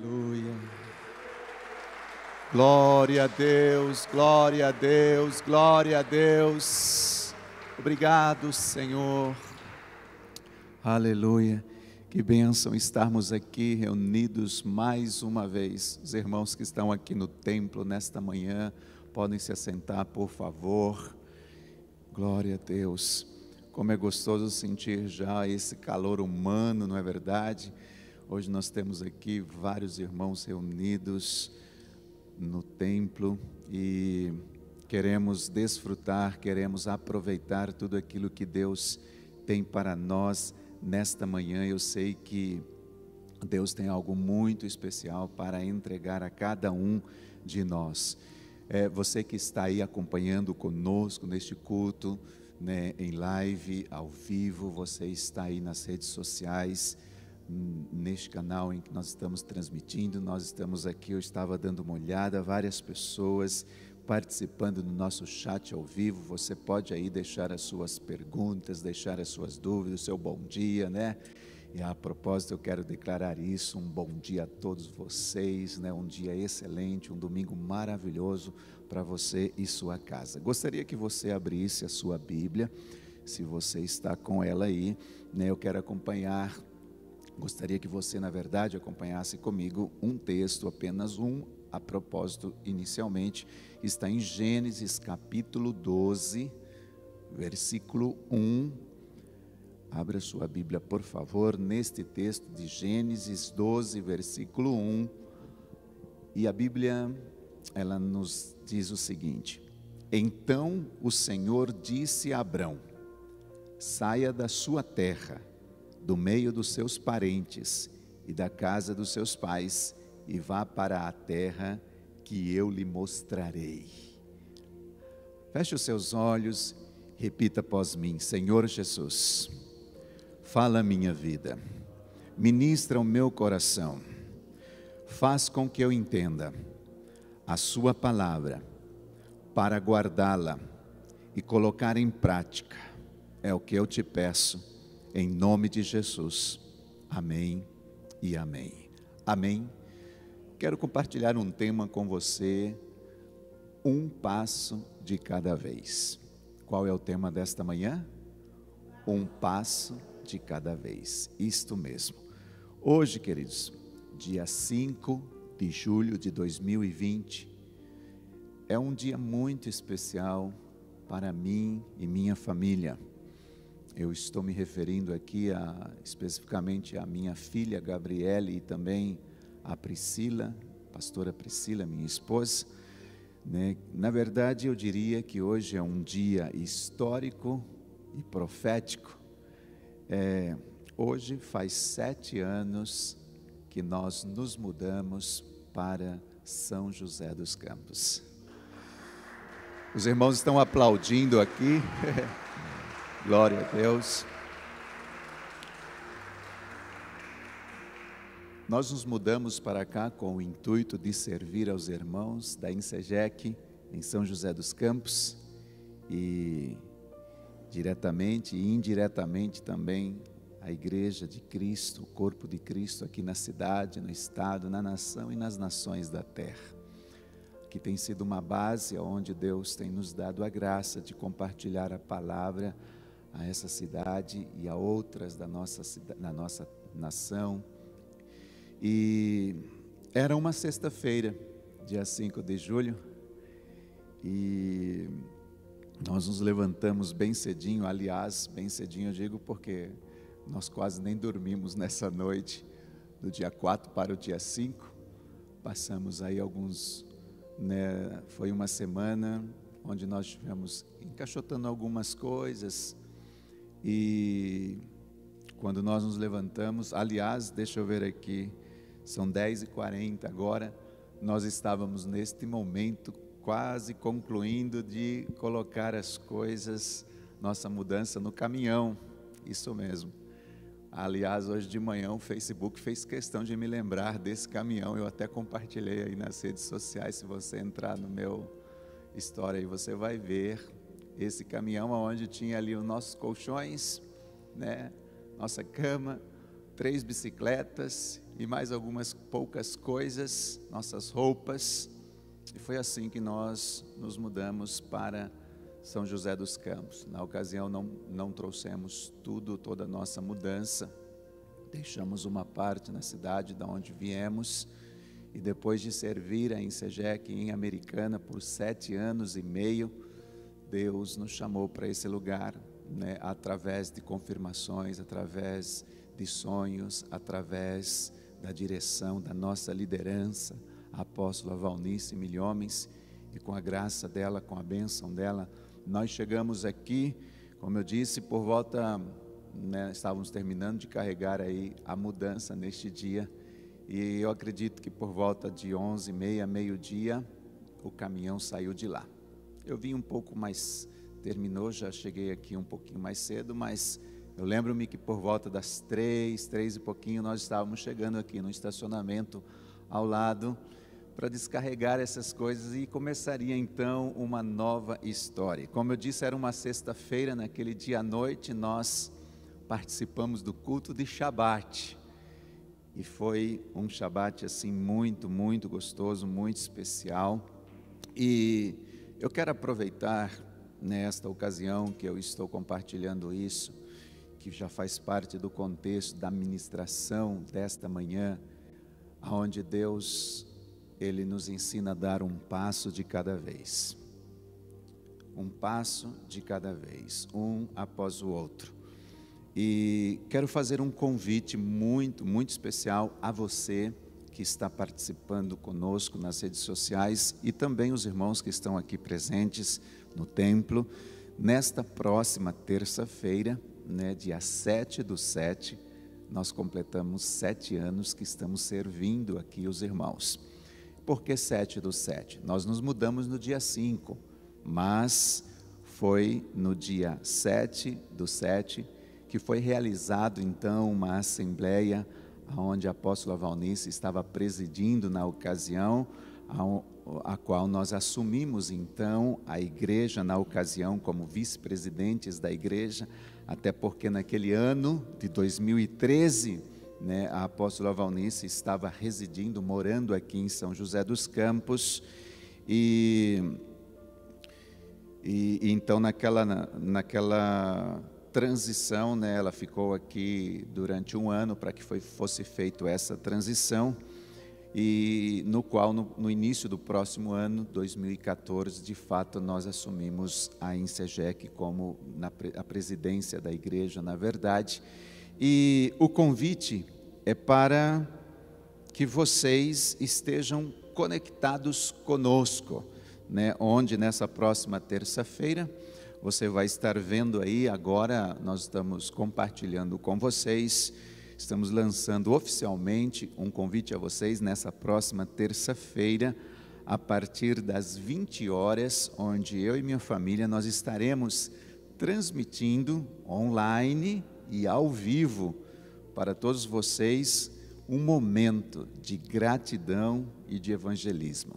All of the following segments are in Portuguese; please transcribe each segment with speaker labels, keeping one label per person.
Speaker 1: Aleluia. Glória a Deus, glória a Deus, glória a Deus. Obrigado, Senhor. Aleluia. Que bênção estarmos aqui reunidos mais uma vez. Os irmãos que estão aqui no templo nesta manhã, podem se assentar, por favor. Glória a Deus. Como é gostoso sentir já esse calor humano, não é verdade? Hoje nós temos aqui vários irmãos reunidos no templo e queremos desfrutar, queremos aproveitar tudo aquilo que Deus tem para nós nesta manhã. Eu sei que Deus tem algo muito especial para entregar a cada um de nós. Você que está aí acompanhando conosco neste culto, né, em live, ao vivo, você está aí nas redes sociais, neste canal em que nós estamos transmitindo, nós estamos aqui, eu estava dando uma olhada, várias pessoas participando no nosso chat ao vivo. Você pode aí deixar as suas perguntas, deixar as suas dúvidas, o seu bom dia, né? E a propósito, eu quero declarar isso, um bom dia a todos vocês, né? Um dia excelente, um domingo maravilhoso para você e sua casa. Gostaria que você abrisse a sua Bíblia, se você está com ela aí, né? Eu quero acompanhar, gostaria que você, na verdade, acompanhasse comigo um texto, apenas um, a propósito, inicialmente, está em Gênesis capítulo 12, versículo 1, abra sua Bíblia, por favor, neste texto de Gênesis 12, versículo 1, e a Bíblia, ela nos diz o seguinte: então o Senhor disse a Abrão, saia da sua terra, do meio dos seus parentes e da casa dos seus pais, e vá para a terra que eu lhe mostrarei. Feche os seus olhos, repita após mim: Senhor Jesus, fala a minha vida, ministra o meu coração, faz com que eu entenda a sua palavra, para guardá-la e colocar em prática, é o que eu te peço, em nome de Jesus, amém e amém. Amém. Quero compartilhar um tema com você, um passo de cada vez. Qual é o tema desta manhã? Um passo de cada vez, isto mesmo. Hoje, queridos, dia 5 de julho de 2020, é um dia muito especial para mim e minha família. Eu estou me referindo aqui especificamente à minha filha Gabriele e também a Priscila, pastora Priscila, minha esposa, né? Na verdade, eu diria que hoje é um dia histórico e profético. Hoje faz 7 anos que nós nos mudamos para São José dos Campos. Os irmãos estão aplaudindo aqui. Glória a Deus. Nós nos mudamos para cá com o intuito de servir aos irmãos da INSEGEC em São José dos Campos e diretamente e indiretamente também a Igreja de Cristo, o Corpo de Cristo aqui na cidade, no estado, na nação e nas nações da terra. Que tem sido uma base onde Deus tem nos dado a graça de compartilhar a palavra a essa cidade e a outras da nossa nação. E era uma sexta-feira, dia 5 de julho, e nós nos levantamos bem cedinho, aliás, bem cedinho eu digo porque nós quase nem dormimos nessa noite, do dia 4 para o dia 5, passamos aí alguns, né, foi uma semana onde nós estivemos encaixotando algumas coisas, e quando nós nos levantamos, aliás, deixa eu ver aqui, são 10h40 agora, nós estávamos neste momento quase concluindo de colocar as coisas, nossa mudança no caminhão, isso mesmo. Aliás, hoje de manhã o Facebook fez questão de me lembrar desse caminhão, eu até compartilhei aí nas redes sociais, se você entrar no meu story aí você vai ver esse caminhão onde tinha ali os nossos colchões, né, nossa cama, 3 bicicletas e mais algumas poucas coisas, nossas roupas, e foi assim que nós nos mudamos para São José dos Campos. Na ocasião não trouxemos toda a nossa mudança, deixamos uma parte na cidade da onde viemos, e depois de servir a INSEGEC em Americana por 7 anos e meio, Deus nos chamou para esse lugar, né, através de confirmações, através de sonhos, através da direção da nossa liderança, a apóstola Valnice Milhomens, e com a graça dela, com a bênção dela, nós chegamos aqui, como eu disse, por volta, né, estávamos terminando de carregar aí a mudança neste dia, e eu acredito que por volta de 11h30, meio-dia, o caminhão saiu de lá. Eu vim um pouco mais, terminou, já cheguei aqui um pouquinho mais cedo, mas eu lembro-me que por volta das 3 e pouquinho, nós estávamos chegando aqui no estacionamento ao lado, para descarregar essas coisas, e começaria então uma nova história. Como eu disse, era uma sexta-feira, naquele dia à noite, nós participamos do culto de Shabat, e foi um Shabat assim muito, muito gostoso, muito especial, e eu quero aproveitar nesta ocasião que eu estou compartilhando isso, que já faz parte do contexto da ministração desta manhã, onde Deus, Ele nos ensina a dar um passo de cada vez, um passo de cada vez, um após o outro. E quero fazer um convite muito, muito especial a você que está participando conosco nas redes sociais e também os irmãos que estão aqui presentes no templo, nesta próxima terça-feira, né, dia 7/7, nós completamos 7 anos que estamos servindo aqui os irmãos. Por que 7/7? Nós nos mudamos no dia 5, mas foi no dia 7/7 que foi realizado então uma assembleia, onde a apóstola Valnice estava presidindo na ocasião, a qual nós assumimos então a igreja na ocasião como vice-presidentes da igreja, até porque naquele ano de 2013, né, a apóstola Valnice estava residindo, morando aqui em São José dos Campos, e então naquela transição, né, ela ficou aqui durante 1 ano para que fosse feita essa transição, e no qual no início do próximo ano, 2014, de fato nós assumimos a INSEGEC como a presidência da igreja, na verdade, e o convite é para que vocês estejam conectados conosco, né, onde nessa próxima terça-feira, você vai estar vendo aí agora, nós estamos compartilhando com vocês, estamos lançando oficialmente um convite a vocês nessa próxima terça-feira, a partir das 20 horas, onde eu e minha família, nós estaremos transmitindo online e ao vivo para todos vocês um momento de gratidão e de evangelismo.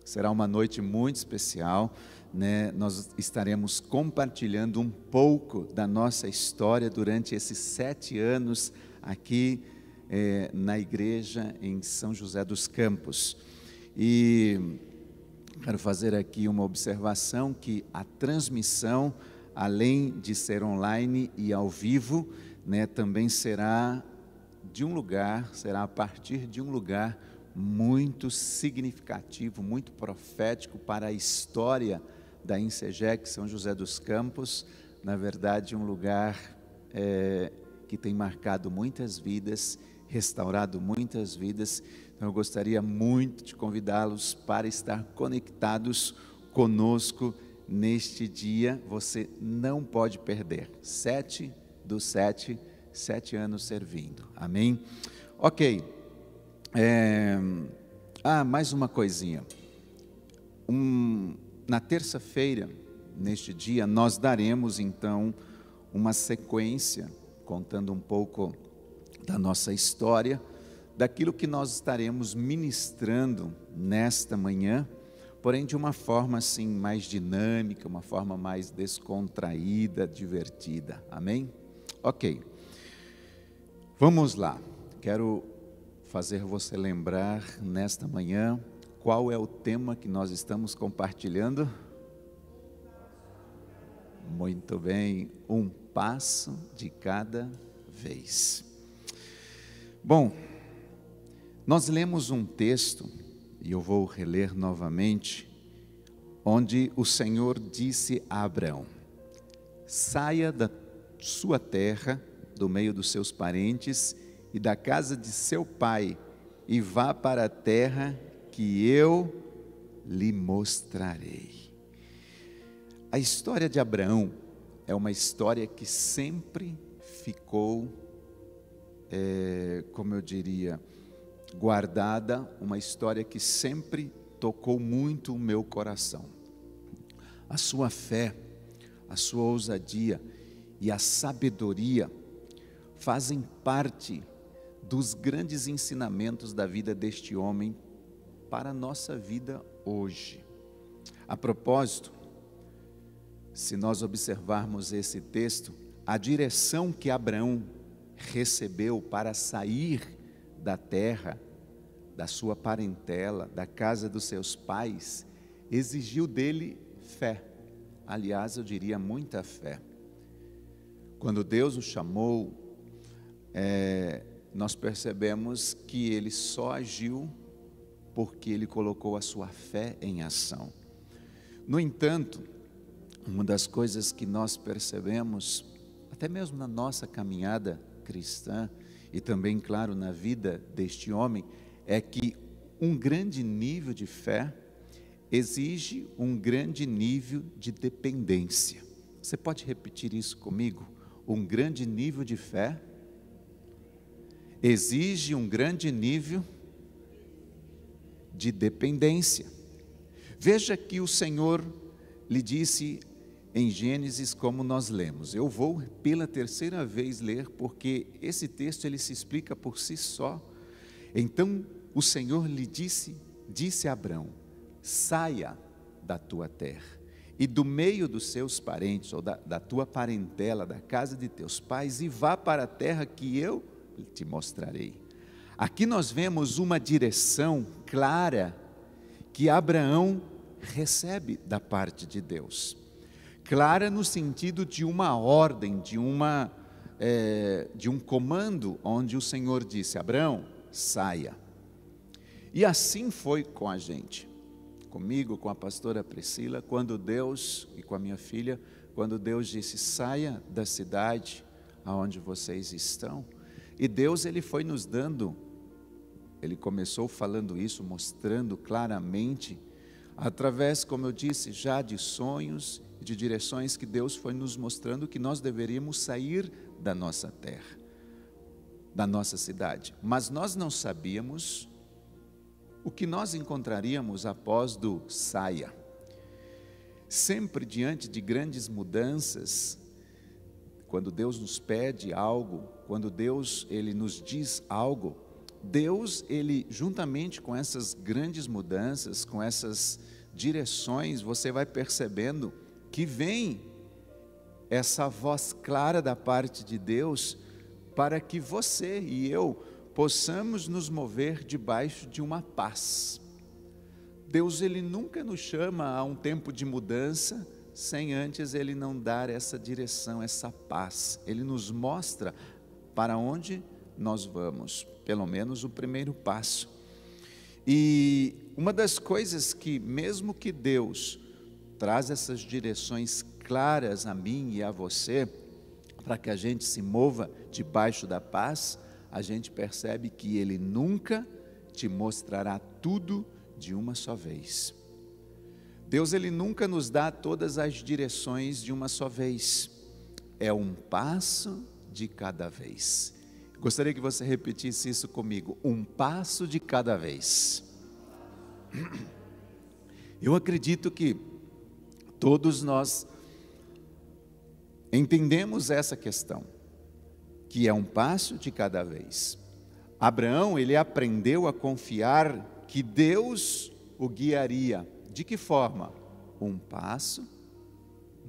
Speaker 1: Será uma noite muito especial, né? Nós estaremos compartilhando um pouco da nossa história durante esses 7 anos aqui na igreja em São José dos Campos. E quero fazer aqui uma observação, que a transmissão, além de ser online e ao vivo, né, também será a partir de um lugar muito significativo, muito profético para a história da INSEGEC São José dos Campos. Na verdade, um lugar que tem marcado muitas vidas, restaurado muitas vidas. Então eu gostaria muito de convidá-los para estar conectados conosco neste dia. Você não pode perder. 7/7, 7 anos servindo. Amém? Ok. Mais uma coisinha. Na terça-feira, neste dia, nós daremos então uma sequência, contando um pouco da nossa história, daquilo que nós estaremos ministrando nesta manhã, porém de uma forma assim mais dinâmica, uma forma mais descontraída, divertida. Amém? Ok. Vamos lá. Quero fazer você lembrar nesta manhã qual é o tema que nós estamos compartilhando. Muito bem, um passo de cada vez. Bom, nós lemos um texto, e eu vou reler novamente, onde o Senhor disse a Abraão: saia da sua terra, do meio dos seus parentes e da casa de seu pai, e vá para a terra que eu lhe mostrarei. A história de Abraão é uma história que sempre ficou, como eu diria, guardada, uma história que sempre tocou muito o meu coração. A sua fé, a sua ousadia e a sabedoria fazem parte dos grandes ensinamentos da vida deste homem para a nossa vida hoje. A propósito, se nós observarmos esse texto, a direção que Abraão recebeu para sair da terra, da sua parentela, da casa dos seus pais, exigiu dele fé. Aliás, eu diria muita fé. Quando Deus o chamou, nós percebemos que ele só agiu porque ele colocou a sua fé em ação. No entanto, uma das coisas que nós percebemos, até mesmo na nossa caminhada cristã, e também, claro, na vida deste homem, é que um grande nível de fé exige um grande nível de dependência. Você pode repetir isso comigo? Um grande nível de fé exige um grande nível de dependência. Veja que o Senhor lhe disse em Gênesis, como nós lemos. Eu vou pela terceira vez ler, porque esse texto ele se explica por si só. Então o Senhor lhe disse a Abraão: saia da tua terra e do meio dos seus parentes, ou da tua parentela, da casa de teus pais, e vá para a terra que eu te mostrarei. Aqui nós vemos uma direção clara que Abraão recebe da parte de Deus. Clara no sentido de uma ordem, de um comando, onde o Senhor disse: Abraão, saia. E assim foi com a gente, comigo, com a pastora Priscila, quando Deus, e com a minha filha, quando Deus disse: saia da cidade aonde vocês estão. E Deus, ele foi nos dando, ele começou falando isso, mostrando claramente, através, como eu disse, já de sonhos, de direções que Deus foi nos mostrando que nós deveríamos sair da nossa terra, da nossa cidade. Mas nós não sabíamos o que nós encontraríamos após do saia. Sempre diante de grandes mudanças, quando Deus nos pede algo, quando Deus ele nos diz algo, Deus, ele juntamente com essas grandes mudanças, com essas direções, você vai percebendo que vem essa voz clara da parte de Deus para que você e eu possamos nos mover debaixo de uma paz. Deus, ele nunca nos chama a um tempo de mudança sem antes ele não dar essa direção, essa paz. Ele nos mostra para onde nós vamos, pelo menos o primeiro passo. E uma das coisas que, mesmo que Deus traz essas direções claras a mim e a você, para que a gente se mova debaixo da paz, a gente percebe que Ele nunca te mostrará tudo de uma só vez. Deus, ele nunca nos dá todas as direções de uma só vez. É um passo de cada vez. Gostaria que você repetisse isso comigo. Um passo de cada vez. Eu acredito que todos nós entendemos essa questão, que é um passo de cada vez. Abraão, ele aprendeu a confiar que Deus o guiaria. De que forma? Um passo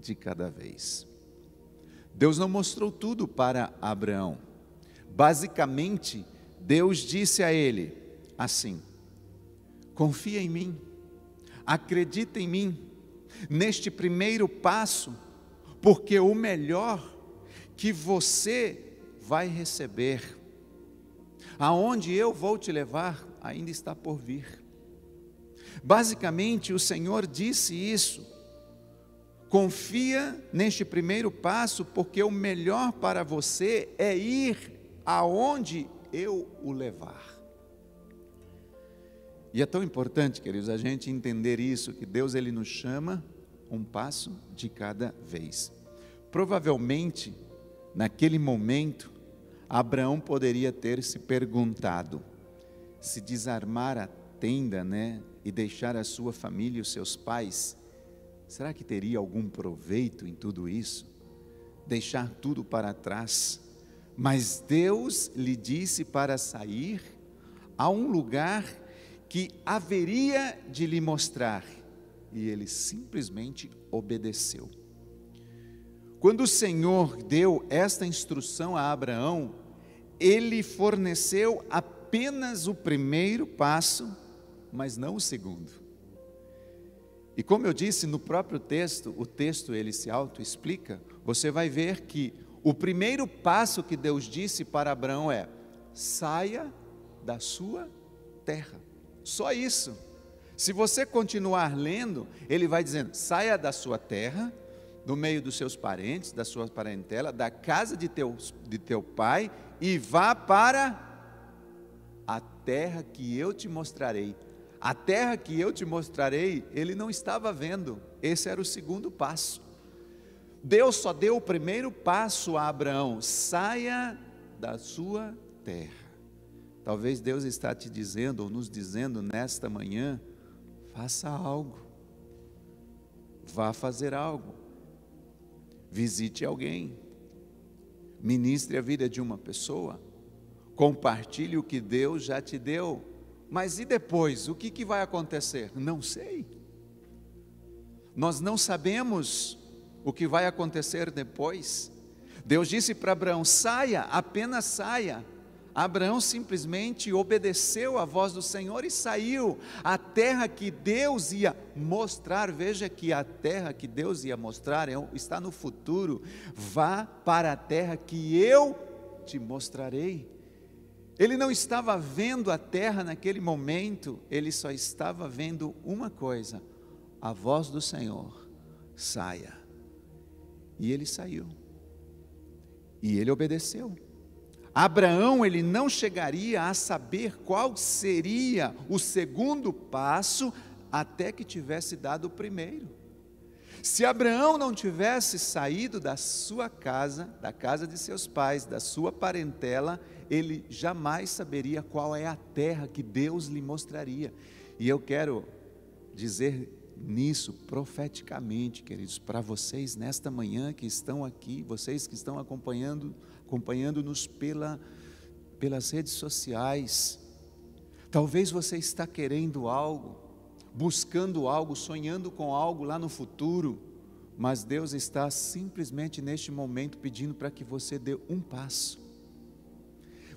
Speaker 1: de cada vez. Deus não mostrou tudo para Abraão. Basicamente, Deus disse a ele assim: confia em mim, acredita em mim, neste primeiro passo, porque o melhor que você vai receber, aonde eu vou te levar, ainda está por vir. Basicamente, o Senhor disse isso: confia neste primeiro passo, porque o melhor para você é ir aonde eu o levar. E é tão importante, queridos, a gente entender isso, que Deus ele nos chama um passo de cada vez. Provavelmente, naquele momento, Abraão poderia ter se perguntado, se desarmar a tenda, e deixar a sua família e os seus pais, será que teria algum proveito em tudo isso? Deixar tudo para trás? Mas Deus lhe disse para sair a um lugar que haveria de lhe mostrar, e ele simplesmente obedeceu. Quando o Senhor deu esta instrução a Abraão, ele forneceu apenas o primeiro passo, mas não o segundo. E como eu disse no próprio texto, o texto ele se autoexplica, você vai ver que o primeiro passo que Deus disse para Abraão é: saia da sua terra. Só isso. Se você continuar lendo, ele vai dizendo: saia da sua terra, do meio dos seus parentes, da sua parentela, da casa de teu pai, e vá para a terra que eu te mostrarei. A terra que eu te mostrarei, ele não estava vendo, esse era o segundo passo. Deus só deu o primeiro passo a Abraão: saia da sua terra. Talvez Deus está te dizendo, ou nos dizendo nesta manhã: faça algo, vá fazer algo, visite alguém, ministre a vida de uma pessoa, compartilhe o que Deus já te deu. Mas e depois? O que vai acontecer? Não sei. Nós não sabemos o que vai acontecer depois. Deus disse para Abraão: saia, apenas saia. Abraão simplesmente obedeceu a voz do Senhor e saiu. A terra que Deus ia mostrar, veja que a terra que Deus ia mostrar está no futuro. Vá para a terra que eu te mostrarei. Ele não estava vendo a terra naquele momento, ele só estava vendo uma coisa: a voz do Senhor: saia. E ele saiu. E ele obedeceu. Abraão, ele não chegaria a saber qual seria o segundo passo até que tivesse dado o primeiro. Se Abraão não tivesse saído da sua casa, da casa de seus pais, da sua parentela, ele jamais saberia qual é a terra que Deus lhe mostraria. E eu quero dizer nisso profeticamente, queridos, para vocês nesta manhã que estão aqui, vocês que estão acompanhando-nos pelas redes sociais. Talvez você está querendo algo, buscando algo, sonhando com algo lá no futuro, mas Deus está simplesmente neste momento pedindo para que você dê um passo.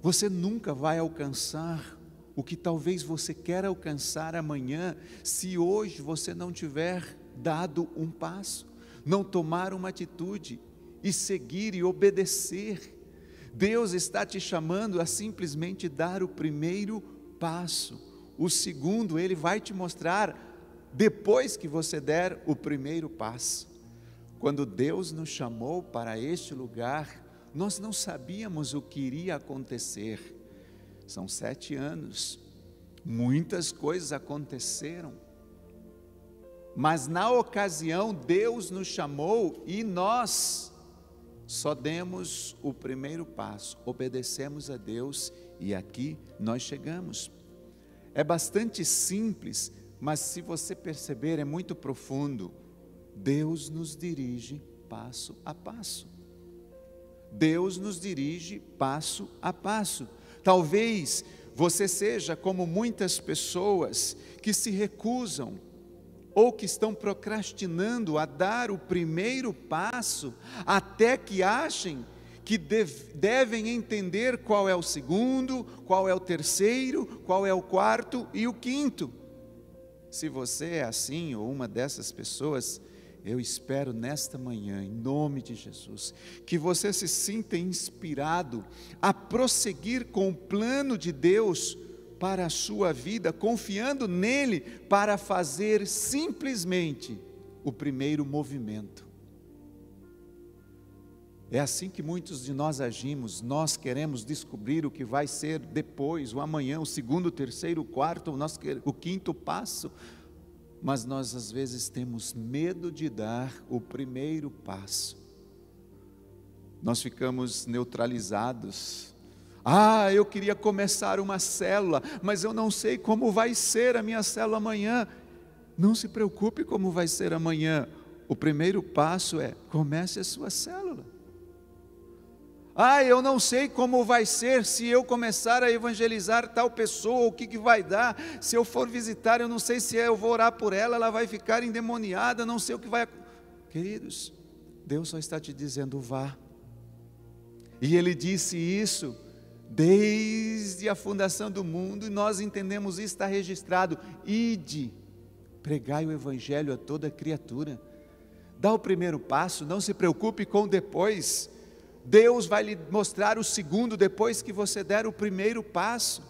Speaker 1: Você nunca vai alcançar o que talvez você quer alcançar amanhã, se hoje você não tiver dado um passo, não tomar uma atitude e seguir e obedecer. Deus está te chamando a simplesmente dar o primeiro passo. O segundo Ele vai te mostrar depois que você der o primeiro passo. Quando Deus nos chamou para este lugar, nós não sabíamos o que iria acontecer. São 7 anos, muitas coisas aconteceram, mas na ocasião Deus nos chamou e nós só demos o primeiro passo, obedecemos a Deus e aqui nós chegamos. É bastante simples, mas se você perceber é muito profundo. Deus nos dirige passo a passo. Deus nos dirige passo a passo. Talvez você seja como muitas pessoas que se recusam ou que estão procrastinando a dar o primeiro passo até que achem que devem entender qual é o segundo, qual é o terceiro, qual é o quarto e o quinto. Se você é assim ou uma dessas pessoas, eu espero nesta manhã, em nome de Jesus, que você se sinta inspirado a prosseguir com o plano de Deus para a sua vida, confiando nele para fazer simplesmente o primeiro movimento. É assim que muitos de nós agimos. Nós queremos descobrir o que vai ser depois, o amanhã, o segundo, o terceiro, o quarto, o quinto passo, mas nós às vezes temos medo de dar o primeiro passo. Nós ficamos neutralizados. Eu queria começar uma célula, mas eu não sei como vai ser a minha célula amanhã. Não se preocupe como vai ser amanhã. O primeiro passo é: comece a sua célula. Eu não sei como vai ser se eu começar a evangelizar tal pessoa, o que vai dar. Se eu for visitar, eu não sei se eu vou orar por ela, ela vai ficar endemoniada, não sei o que vai. Queridos, Deus só está te dizendo: vá. E Ele disse isso desde a fundação do mundo, e nós entendemos isso, está registrado: ide, pregai o evangelho a toda criatura. Dá o primeiro passo, não se preocupe com o depois. Deus vai lhe mostrar o segundo depois que você der o primeiro passo.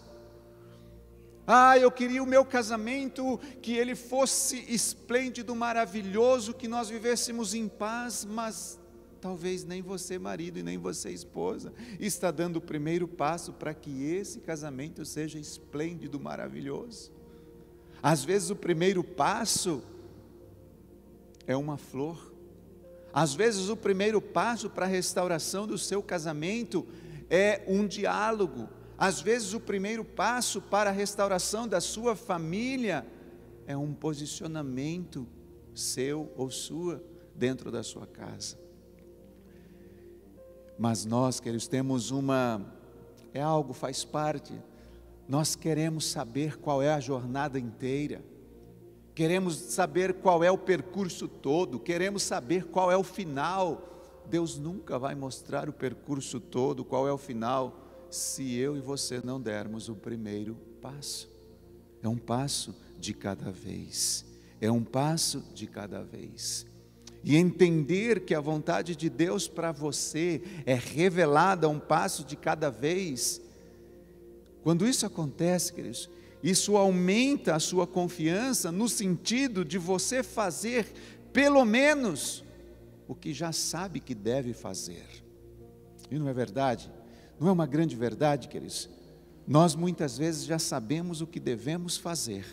Speaker 1: Eu queria o meu casamento, que ele fosse esplêndido, maravilhoso, que nós vivêssemos em paz, mas talvez nem você, marido, e nem você, esposa, está dando o primeiro passo para que esse casamento seja esplêndido, maravilhoso. Às vezes o primeiro passo é uma flor. Às vezes o primeiro passo para a restauração do seu casamento é um diálogo. Às vezes o primeiro passo para a restauração da sua família é um posicionamento seu ou sua dentro da sua casa. Mas nós, queridos, temos faz parte. Nós queremos saber qual é a jornada inteira. Queremos saber qual é o percurso todo, queremos saber qual é o final. Deus nunca vai mostrar o percurso todo, qual é o final, se eu e você não dermos o primeiro passo. É um passo de cada vez, é um passo de cada vez. E entender que a vontade de Deus para você é revelada a um passo de cada vez. Quando isso acontece, queridos, isso aumenta a sua confiança no sentido de você fazer pelo menos o que já sabe que deve fazer. E não é verdade? Não é uma grande verdade, queridos? Nós muitas vezes já sabemos o que devemos fazer,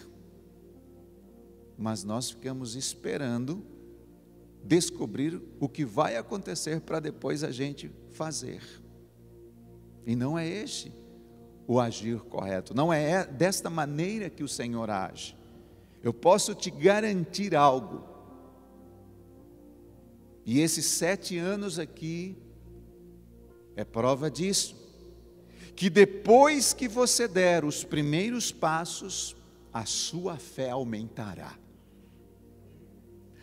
Speaker 1: mas nós ficamos esperando descobrir o que vai acontecer para depois a gente fazer. E não é este o agir correto, não é desta maneira que o Senhor age. Eu posso te garantir algo, e esses 7 anos aqui é prova disso, que depois que você der os primeiros passos, a sua fé aumentará.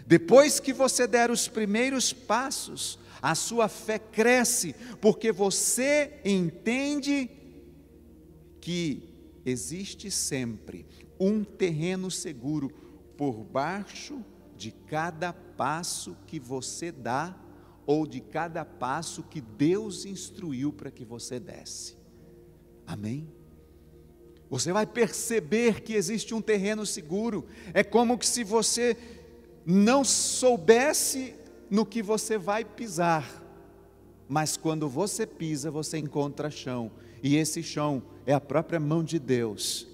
Speaker 1: Depois que você der os primeiros passos, a sua fé cresce, porque você entende que existe sempre um terreno seguro por baixo de cada passo que você dá, ou de cada passo que Deus instruiu para que você desse. Amém? Você vai perceber que existe um terreno seguro. É como que se você não soubesse no que você vai pisar, mas quando você pisa, você encontra chão, e esse chão é a própria mão de Deus,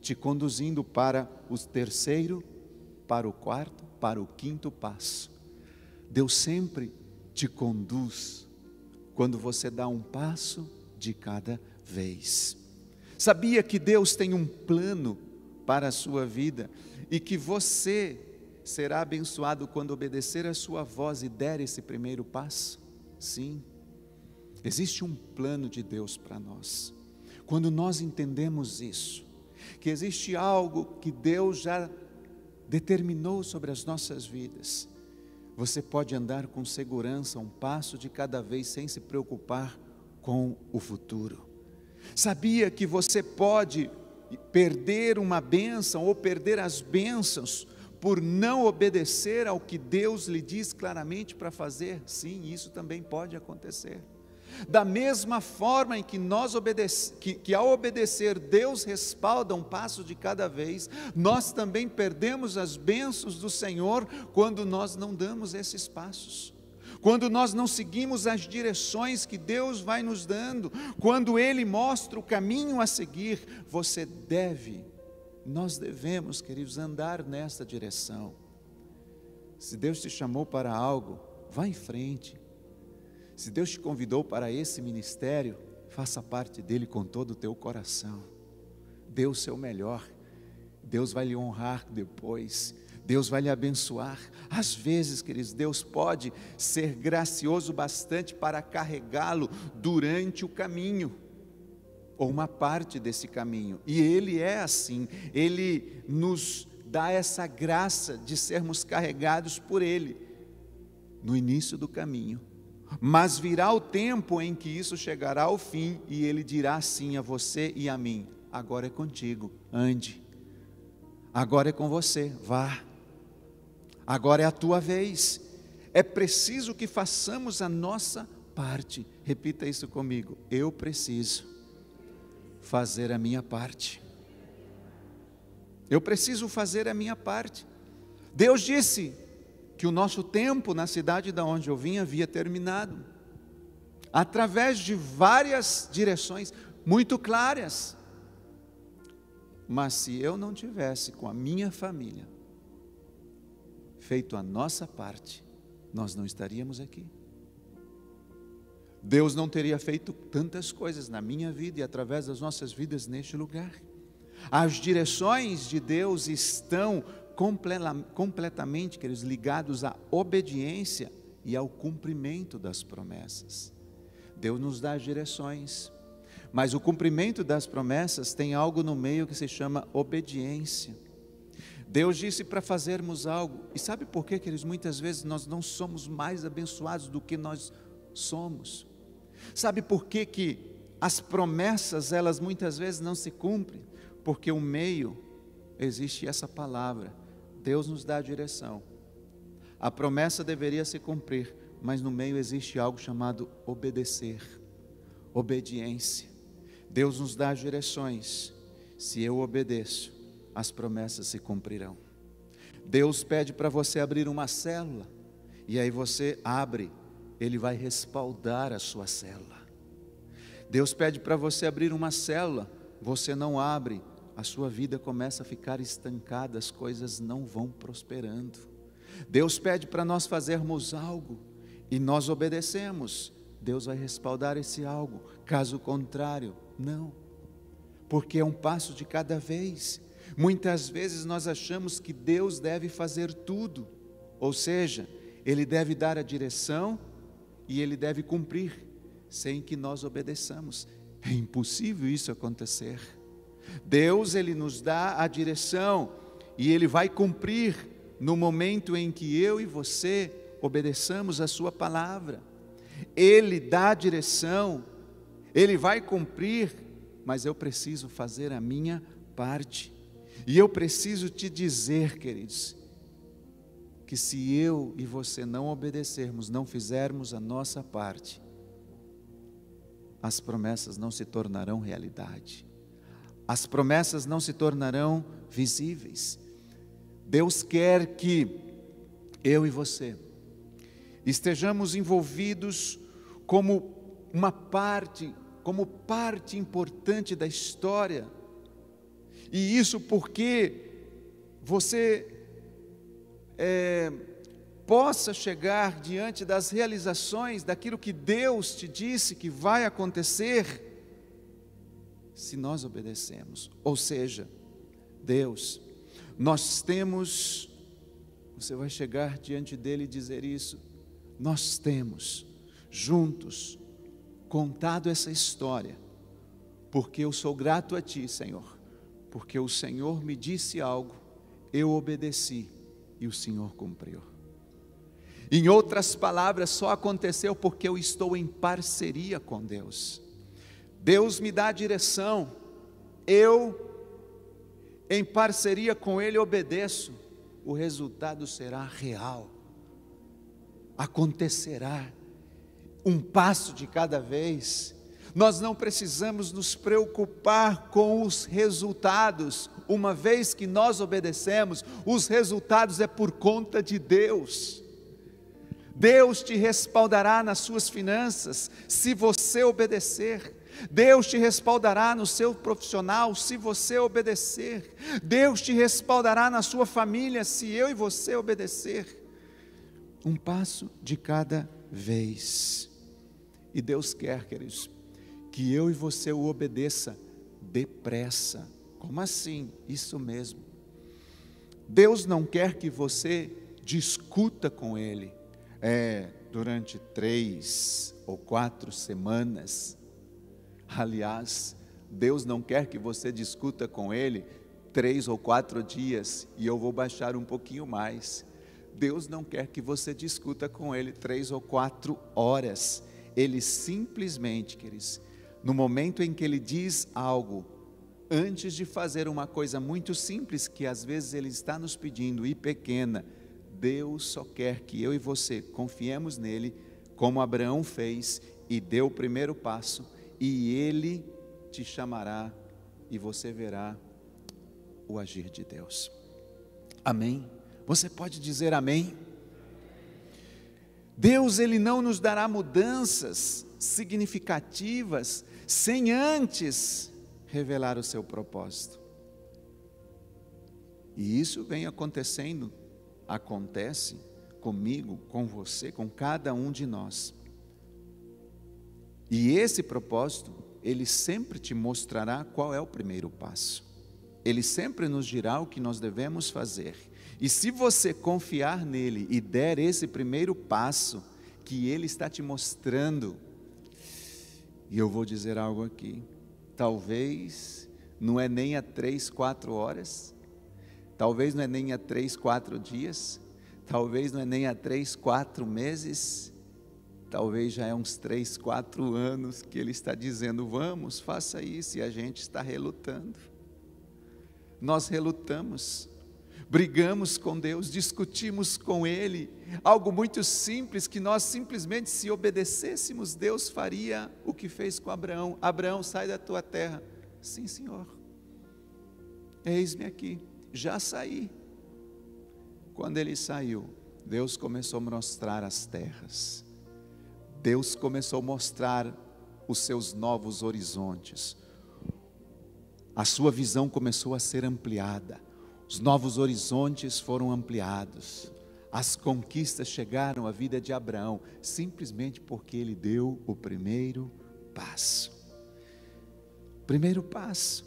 Speaker 1: te conduzindo para o terceiro, para o quarto, para o quinto passo. Deus sempre te conduz, quando você dá um passo de cada vez. Sabia que Deus tem um plano para a sua vida, e que você será abençoado quando obedecer a sua voz e der esse primeiro passo? Sim, existe um plano de Deus para nós. Quando nós entendemos isso, que existe algo que Deus já determinou sobre as nossas vidas, você pode andar com segurança, um passo de cada vez, sem se preocupar com o futuro. Sabia que você pode perder uma bênção ou perder as bênçãos por não obedecer ao que Deus lhe diz claramente para fazer? Sim, isso também pode acontecer. Da mesma forma em que que ao obedecer Deus respalda um passo de cada vez, nós também perdemos as bênçãos do Senhor quando nós não damos esses passos, quando nós não seguimos as direções que Deus vai nos dando, quando Ele mostra o caminho a seguir. Nós devemos, queridos, andar nessa direção. Se Deus te chamou para algo, vá em frente. Se Deus te convidou para esse ministério, faça parte dele com todo o teu coração. Dê o seu melhor. Deus vai lhe honrar depois. Deus vai lhe abençoar. Às vezes, queridos, Deus pode ser gracioso bastante para carregá-lo durante o caminho, ou uma parte desse caminho. E Ele é assim. Ele nos dá essa graça de sermos carregados por Ele no início do caminho. Mas virá o tempo em que isso chegará ao fim e Ele dirá assim a você e a mim: agora é contigo, ande. Agora é com você, vá. Agora é a tua vez. É preciso que façamos a nossa parte. Repita isso comigo: eu preciso fazer a minha parte. Eu preciso fazer a minha parte. Deus disse que o nosso tempo na cidade de onde eu vim havia terminado, através de várias direções muito claras. Mas se eu não tivesse com a minha família feito a nossa parte, nós não estaríamos aqui. Deus não teria feito tantas coisas na minha vida e através das nossas vidas neste lugar. As direções de Deus estão completamente, queridos, ligados à obediência e ao cumprimento das promessas. Deus nos dá as direções, mas o cumprimento das promessas tem algo no meio que se chama obediência. Deus disse para fazermos algo, e sabe por quê, queridos? Muitas vezes nós não somos mais abençoados do que nós somos. Sabe por quê que as promessas, elas muitas vezes não se cumprem? Porque o meio, existe essa palavra, Deus nos dá a direção. A promessa deveria se cumprir, mas no meio existe algo chamado obedecer, obediência. Deus nos dá as direções. Se eu obedeço, as promessas se cumprirão. Deus pede para você abrir uma célula, e aí você abre, Ele vai respaldar a sua célula. Deus pede para você abrir uma célula, você não abre, a sua vida começa a ficar estancada, as coisas não vão prosperando. Deus pede para nós fazermos algo, e nós obedecemos, Deus vai respaldar esse algo. Caso contrário, não, porque é um passo de cada vez. Muitas vezes nós achamos que Deus deve fazer tudo, ou seja, Ele deve dar a direção e Ele deve cumprir, sem que nós obedeçamos. É impossível isso acontecer. Deus, Ele nos dá a direção e Ele vai cumprir no momento em que eu e você obedeçamos a sua palavra. Ele dá a direção, Ele vai cumprir, mas eu preciso fazer a minha parte. E eu preciso te dizer, queridos, que se eu e você não obedecermos, não fizermos a nossa parte, as promessas não se tornarão realidade. As promessas não se tornarão visíveis. Deus quer que eu e você estejamos envolvidos como parte importante da história. E isso porque você possa chegar diante das realizações daquilo que Deus te disse que vai acontecer, se nós obedecemos. Ou seja, Deus, nós temos, você vai chegar diante dele e dizer isso, nós temos juntos contado essa história, porque eu sou grato a ti, Senhor, porque o Senhor me disse algo, eu obedeci e o Senhor cumpriu. Em outras palavras, só aconteceu porque eu estou em parceria com Deus. Deus me dá a direção, eu, em parceria com Ele, obedeço. O resultado será real, acontecerá, um passo de cada vez. Nós não precisamos nos preocupar com os resultados, uma vez que nós obedecemos, os resultados é por conta de Deus. Deus te respaldará nas suas finanças, se você obedecer. Deus te respaldará no seu profissional, se você obedecer. Deus te respaldará na sua família, se eu e você obedecer. Um passo de cada vez. E Deus quer, queridos, que eu e você o obedeça depressa. Como assim? Isso mesmo. Deus não quer que você discuta com Ele. Durante 3 ou 4 semanas. Aliás, Deus não quer que você discuta com Ele 3 ou 4 dias, e eu vou baixar um pouquinho mais. Deus não quer que você discuta com Ele 3 ou 4 horas. Ele simplesmente, queridos, no momento em que Ele diz algo, antes de fazer uma coisa muito simples, que às vezes Ele está nos pedindo, e pequena, Deus só quer que eu e você confiemos nele, como Abraão fez, e deu o primeiro passo, e Ele te chamará, e você verá o agir de Deus. Amém? Você pode dizer amém? Deus, Ele não nos dará mudanças significativas, sem antes revelar o seu propósito. E isso vem acontecendo, acontece comigo, com você, com cada um de nós. E esse propósito, Ele sempre te mostrará qual é o primeiro passo. Ele sempre nos dirá o que nós devemos fazer. E se você confiar nele e der esse primeiro passo que Ele está te mostrando, e eu vou dizer algo aqui, talvez não é nem há 3, 4 horas, talvez não é nem há 3, 4 dias, talvez não é nem há 3, 4 meses, talvez já é uns 3, 4 anos que Ele está dizendo, vamos, faça isso, e a gente está relutando. Nós relutamos, brigamos com Deus, discutimos com Ele, algo muito simples, que nós simplesmente, se obedecêssemos, Deus faria o que fez com Abraão. Abraão, sai da tua terra. Sim, Senhor, eis-me aqui, já saí. Quando ele saiu, Deus começou a mostrar as terras, Deus começou a mostrar os seus novos horizontes, a sua visão começou a ser ampliada, os novos horizontes foram ampliados, as conquistas chegaram à vida de Abraão, simplesmente porque ele deu o primeiro passo. Primeiro passo,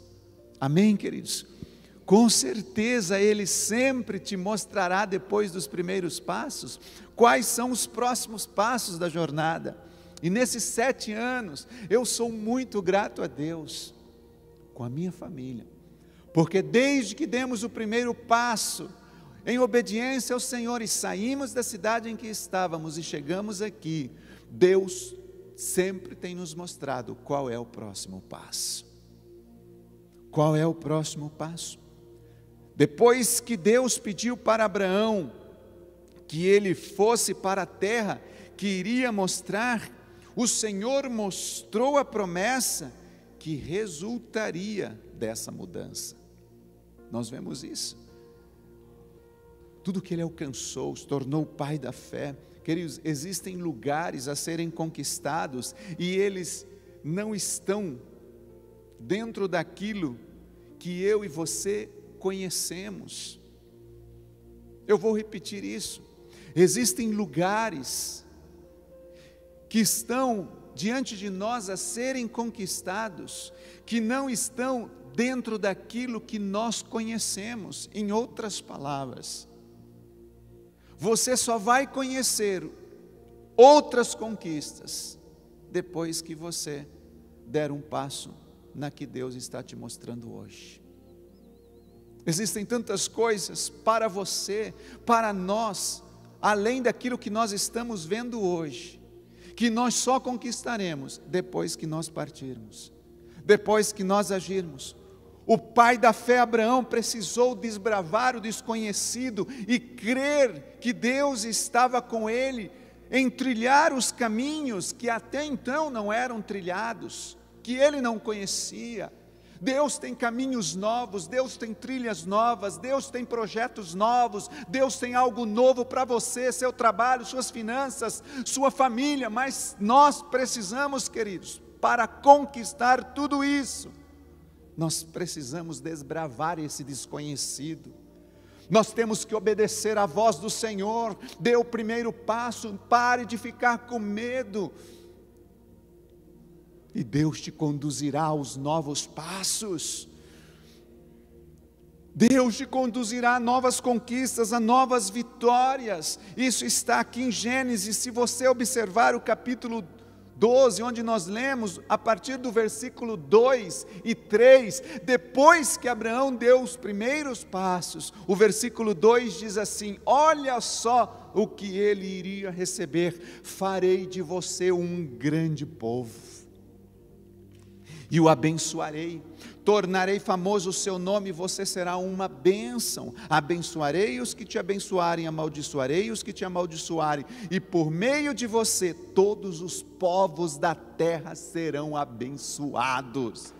Speaker 1: amém, queridos? Com certeza Ele sempre te mostrará, depois dos primeiros passos, quais são os próximos passos da jornada. E nesses 7 anos, eu sou muito grato a Deus, com a minha família, porque desde que demos o primeiro passo, em obediência ao Senhor, e saímos da cidade em que estávamos, e chegamos aqui, Deus sempre tem nos mostrado qual é o próximo passo. Qual é o próximo passo? Depois que Deus pediu para Abraão que ele fosse para a terra que iria mostrar, o Senhor mostrou a promessa que resultaria dessa mudança. Nós vemos isso. Tudo que ele alcançou, se tornou o pai da fé. Queridos, existem lugares a serem conquistados e eles não estão dentro daquilo que eu e você conhecemos. Eu vou repetir isso. Existem lugares que estão diante de nós a serem conquistados, que não estão dentro daquilo que nós conhecemos. Em outras palavras, você só vai conhecer outras conquistas depois que você der um passo na que Deus está te mostrando hoje. Existem tantas coisas para você, para nós, além daquilo que nós estamos vendo hoje, que nós só conquistaremos depois que nós partirmos, depois que nós agirmos. O pai da fé, Abraão, precisou desbravar o desconhecido e crer que Deus estava com ele, em trilhar os caminhos que até então não eram trilhados, que ele não conhecia. Deus tem caminhos novos, Deus tem trilhas novas, Deus tem projetos novos, Deus tem algo novo para você, seu trabalho, suas finanças, sua família, mas nós precisamos, queridos, para conquistar tudo isso, nós precisamos desbravar esse desconhecido. Nós temos que obedecer à voz do Senhor. Dê o primeiro passo, pare de ficar com medo, e Deus te conduzirá aos novos passos. Deus te conduzirá a novas conquistas, a novas vitórias. Isso está aqui em Gênesis. Se você observar o capítulo 12, onde nós lemos a partir do versículo 2 e 3, depois que Abraão deu os primeiros passos, o versículo 2 diz assim: olha só o que ele iria receber: farei de você um grande povo, e o abençoarei, tornarei famoso o seu nome, e você será uma bênção. Abençoarei os que te abençoarem, amaldiçoarei os que te amaldiçoarem, e por meio de você todos os povos da terra serão abençoados.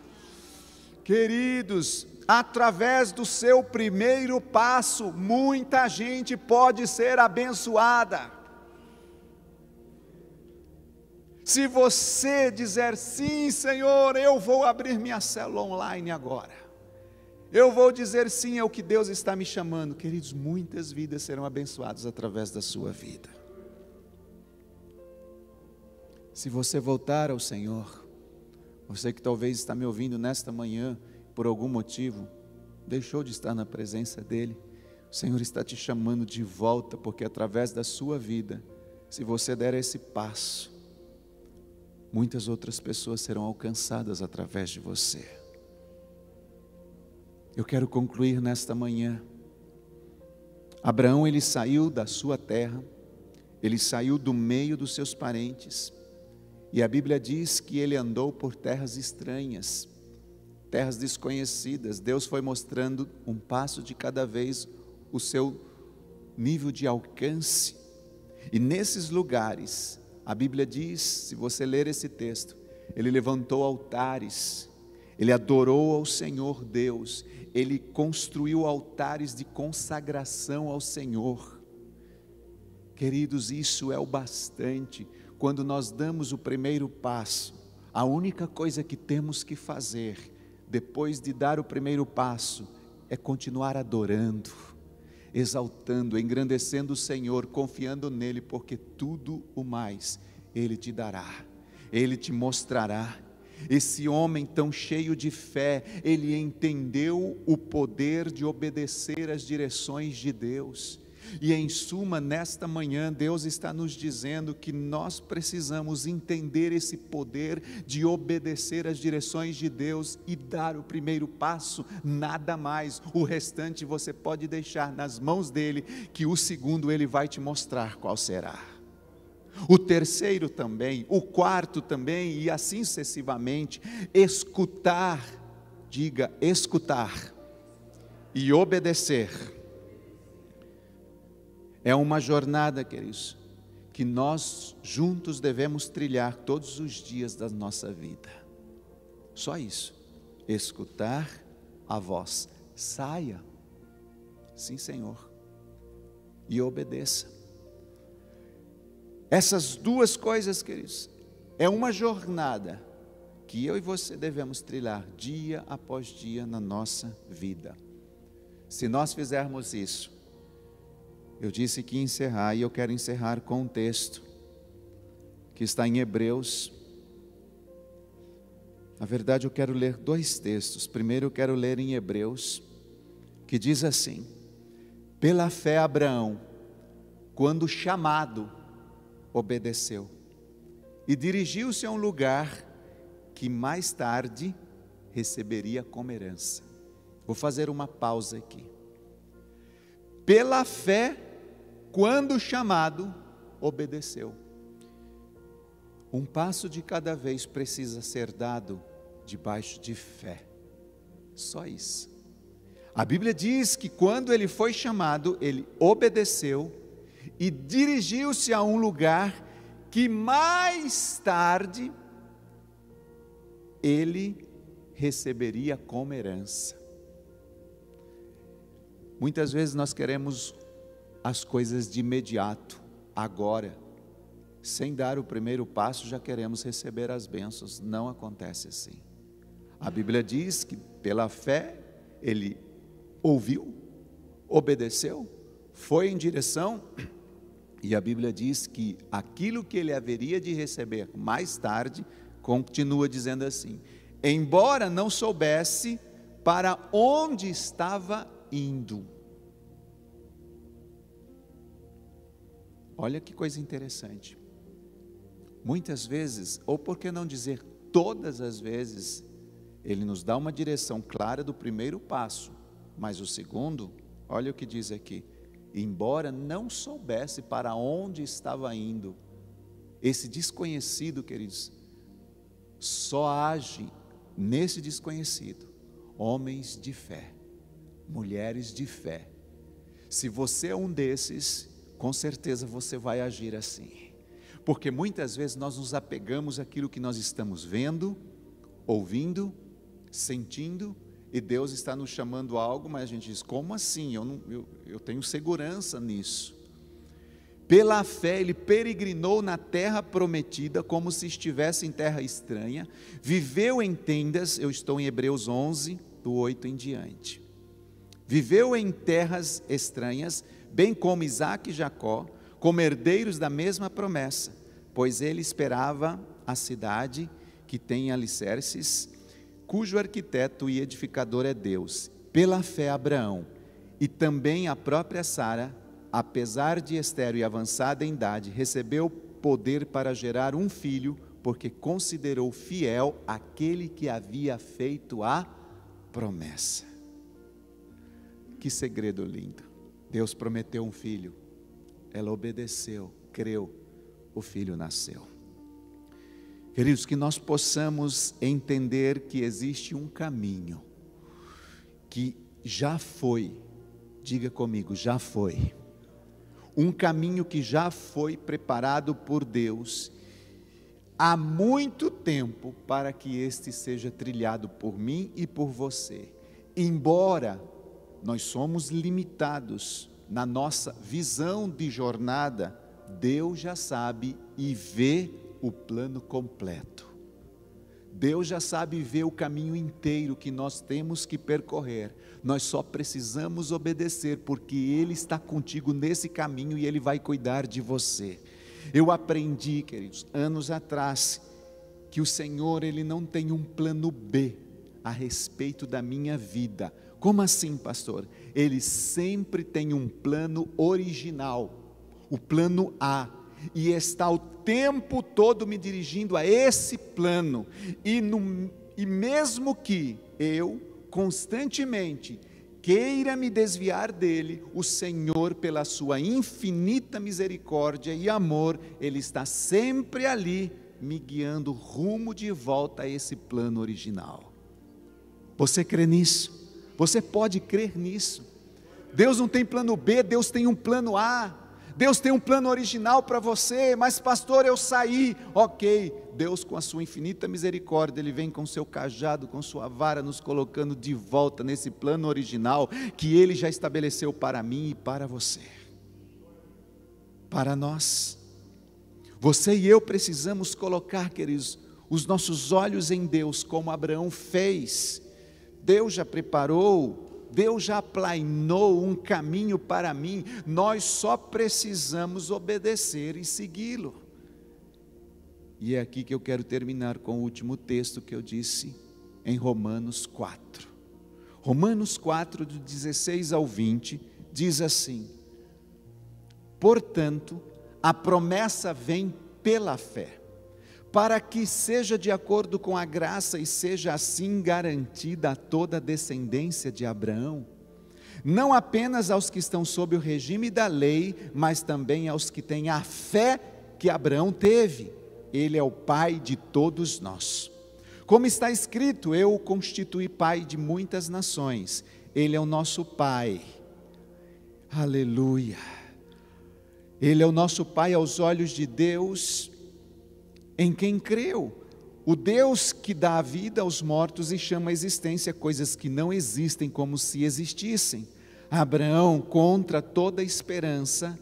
Speaker 1: Queridos, através do seu primeiro passo, muita gente pode ser abençoada. Se você dizer sim, Senhor, eu vou abrir minha célula online agora, eu vou dizer sim ao que Deus está me chamando, queridos, muitas vidas serão abençoadas através da sua vida. Se você voltar ao Senhor, você que talvez está me ouvindo nesta manhã, por algum motivo, deixou de estar na presença dEle, o Senhor está te chamando de volta, porque através da sua vida, se você der esse passo, muitas outras pessoas serão alcançadas através de você. Eu quero concluir nesta manhã. Abraão, ele saiu da sua terra, ele saiu do meio dos seus parentes, e a Bíblia diz que ele andou por terras estranhas, terras desconhecidas. Deus foi mostrando um passo de cada vez o seu nível de alcance, e nesses lugares, a Bíblia diz, se você ler esse texto, ele levantou altares, ele adorou ao Senhor Deus, ele construiu altares de consagração ao Senhor. Queridos, isso é o bastante. Quando nós damos o primeiro passo, a única coisa que temos que fazer, depois de dar o primeiro passo, é continuar adorando, exaltando, engrandecendo o Senhor, confiando nele, porque tudo o mais Ele te dará, Ele te mostrará. Esse homem tão cheio de fé, ele entendeu o poder de obedecer às direções de Deus, e em suma, nesta manhã, Deus está nos dizendo que nós precisamos entender esse poder de obedecer às direções de Deus e dar o primeiro passo, nada mais. O restante você pode deixar nas mãos dele, que o segundo ele vai te mostrar qual será. O terceiro também, o quarto também, e assim sucessivamente. Escutar, diga escutar e obedecer. É uma jornada, queridos, que nós juntos devemos trilhar todos os dias da nossa vida. Só isso, escutar a voz, saia, sim Senhor, e obedeça. Essas duas coisas, queridos, é uma jornada que eu e você devemos trilhar dia após dia na nossa vida. Se nós fizermos isso, eu disse que ia encerrar, e eu quero encerrar com um texto que está em Hebreus. Na verdade, eu quero ler dois textos. Primeiro eu quero ler em Hebreus, que diz assim: pela fé Abraão, quando chamado, obedeceu, e dirigiu-se a um lugar que mais tarde receberia como herança. Vou fazer uma pausa aqui. Pela fé, quando chamado, obedeceu. Um passo de cada vez precisa ser dado debaixo de fé. Só isso. A Bíblia diz que quando ele foi chamado, ele obedeceu e dirigiu-se a um lugar que mais tarde ele receberia como herança. Muitas vezes nós queremos as coisas de imediato, agora. Sem dar o primeiro passo, já queremos receber as bênçãos. Não acontece assim. A Bíblia diz que pela fé, ele ouviu, obedeceu, foi em direção, e a Bíblia diz que aquilo que ele haveria de receber mais tarde, continua dizendo assim: embora não soubesse para onde estava indo. Olha que coisa interessante. Muitas vezes, ou por que não dizer todas as vezes, ele nos dá uma direção clara do primeiro passo, mas o segundo, olha o que diz aqui: embora não soubesse para onde estava indo. Esse desconhecido, queridos, só age nesse desconhecido homens de fé, mulheres de fé. Se você é um desses, com certeza você vai agir assim, porque muitas vezes nós nos apegamos àquilo que nós estamos vendo, ouvindo, sentindo, e Deus está nos chamando a algo, mas a gente diz: como assim? Eu tenho segurança nisso. Pela fé ele peregrinou na terra prometida, como se estivesse em terra estranha, viveu em tendas, eu estou em Hebreus 11, do 8 em diante. Viveu em terras estranhas, bem como Isaque e Jacó, como herdeiros da mesma promessa, pois ele esperava a cidade que tem alicerces, cujo arquiteto e edificador é Deus. Pela fé Abraão, e também a própria Sara, apesar de estéril e avançada em idade, recebeu poder para gerar um filho, porque considerou fiel aquele que havia feito a promessa. Que segredo lindo! Deus prometeu um filho, ela obedeceu, creu, o filho nasceu. Queridos, que nós possamos entender que existe um caminho, que já foi, diga comigo, já foi. Um caminho que já foi preparado por Deus há muito tempo para que este seja trilhado por mim e por você. Embora nós somos limitados na nossa visão de jornada, Deus já sabe e vê o plano completo. Deus já sabe e vê o caminho inteiro que nós temos que percorrer. Nós só precisamos obedecer, porque Ele está contigo nesse caminho e Ele vai cuidar de você. Eu aprendi, queridos, anos atrás, que o Senhor, Ele não tem um plano B a respeito da minha vida. Como assim, pastor? Ele sempre tem um plano original, o plano A, e está o tempo todo me dirigindo a esse plano, e mesmo que eu constantemente queira me desviar dele, o Senhor, pela sua infinita misericórdia e amor, Ele está sempre ali, me guiando rumo de volta a esse plano original. Você crê nisso? Você pode crer nisso? Deus não tem plano B, Deus tem um plano A. Deus tem um plano original para você, mas pastor, eu saí. Ok, Deus, com a sua infinita misericórdia, Ele vem com seu cajado, com sua vara, nos colocando de volta nesse plano original que Ele já estabeleceu para mim e para você, para nós. Você e eu precisamos colocar, queridos, os nossos olhos em Deus, como Abraão fez. Deus já preparou, Deus já aplainou um caminho para mim, nós só precisamos obedecer e segui-lo. E é aqui que eu quero terminar com o último texto que eu disse em Romanos 4. Romanos 4, do 16 ao 20, diz assim: portanto, a promessa vem pela fé, para que seja de acordo com a graça e seja assim garantida a toda a descendência de Abraão. não apenas aos que estão sob o regime da lei, mas também aos que têm a fé que Abraão teve. Ele é o pai de todos nós. Como está escrito, eu o constituí pai de muitas nações. Ele é o nosso pai. Aleluia. Ele é o nosso pai aos olhos de Deus, em quem creu. O Deus que dá a vida aos mortos e chama à existência coisas que não existem como se existissem. Abraão, contra toda esperança,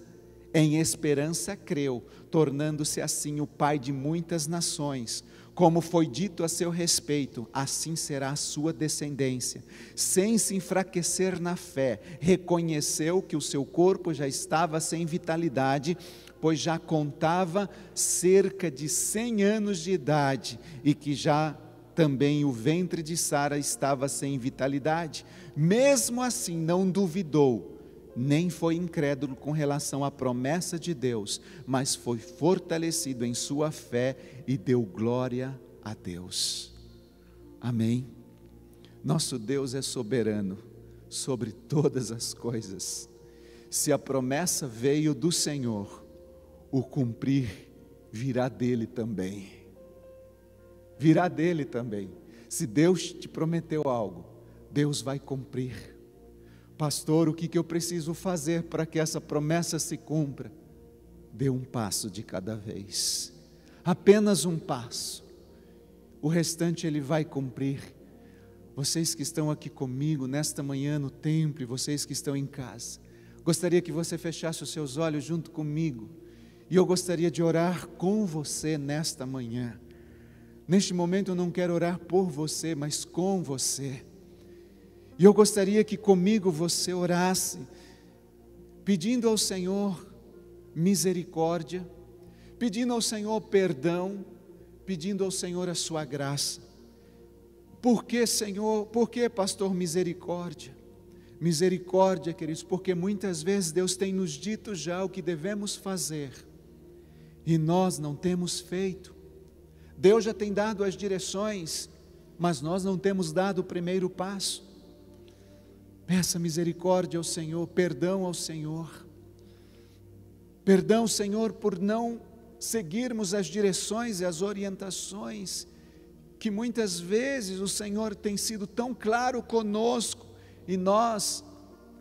Speaker 1: em esperança creu, tornando-se assim o pai de muitas nações. Como foi dito a seu respeito, assim será a sua descendência. Sem se enfraquecer na fé, reconheceu que o seu corpo já estava sem vitalidade, pois já contava cerca de 100 anos de idade, e que já também o ventre de Sara estava sem vitalidade. Mesmo assim não duvidou, nem foi incrédulo com relação à promessa de Deus, mas foi fortalecido em sua fé e deu glória a Deus. Amém? Nosso Deus é soberano sobre todas as coisas. Se a promessa veio do Senhor, o cumprir virá dele também. Virá dele também. Se Deus te prometeu algo, Deus vai cumprir. Pastor, o que eu preciso fazer para que essa promessa se cumpra? Dê um passo de cada vez. Apenas um passo. O restante Ele vai cumprir. Vocês que estão aqui comigo nesta manhã no templo, e vocês que estão em casa, gostaria que você fechasse os seus olhos junto comigo. E eu gostaria de orar com você nesta manhã. Neste momento eu não quero orar por você, mas com você. E eu gostaria que comigo você orasse, pedindo ao Senhor misericórdia, pedindo ao Senhor perdão, pedindo ao Senhor a sua graça. Por que, Senhor? Por que, pastor, misericórdia? Misericórdia, queridos, porque muitas vezes Deus tem nos dito já o que devemos fazer, e nós não temos feito. Deus já tem dado as direções, mas nós não temos dado o primeiro passo. Peça misericórdia ao Senhor, perdão ao Senhor. Perdão, Senhor, por não seguirmos as direções e as orientações, que muitas vezes o Senhor tem sido tão claro conosco, e nós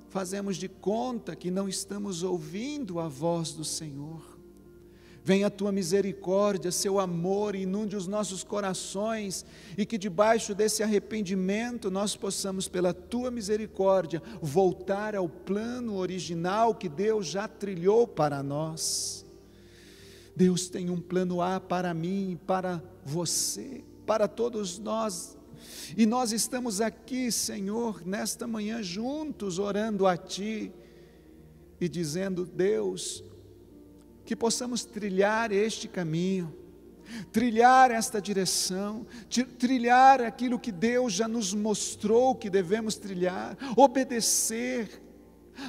Speaker 1: fazemos de conta que não estamos ouvindo a voz do Senhor. Venha a tua misericórdia, seu amor, inunde os nossos corações, e que debaixo desse arrependimento nós possamos, pela tua misericórdia, voltar ao plano original que Deus já trilhou para nós. Deus tem um plano A para mim, para você, para todos nós, e nós estamos aqui, Senhor, nesta manhã juntos, orando a Ti e dizendo: Deus, que possamos trilhar este caminho, trilhar esta direção, trilhar aquilo que Deus já nos mostrou que devemos trilhar, obedecer,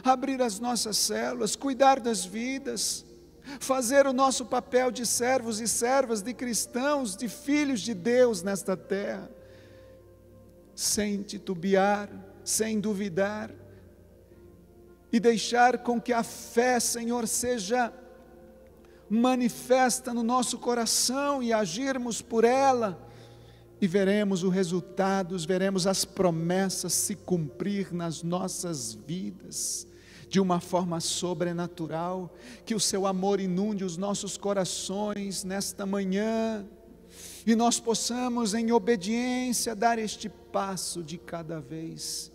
Speaker 1: abrir as nossas células, cuidar das vidas, fazer o nosso papel de servos e servas, de cristãos, de filhos de Deus nesta terra, sem titubear, sem duvidar, e deixar com que a fé, Senhor, seja manifesta no nosso coração, e agirmos por ela, e veremos os resultados, veremos as promessas se cumprir nas nossas vidas, de uma forma sobrenatural. Que o seu amor inunde os nossos corações nesta manhã, e nós possamos em obediência dar este passo de cada vez.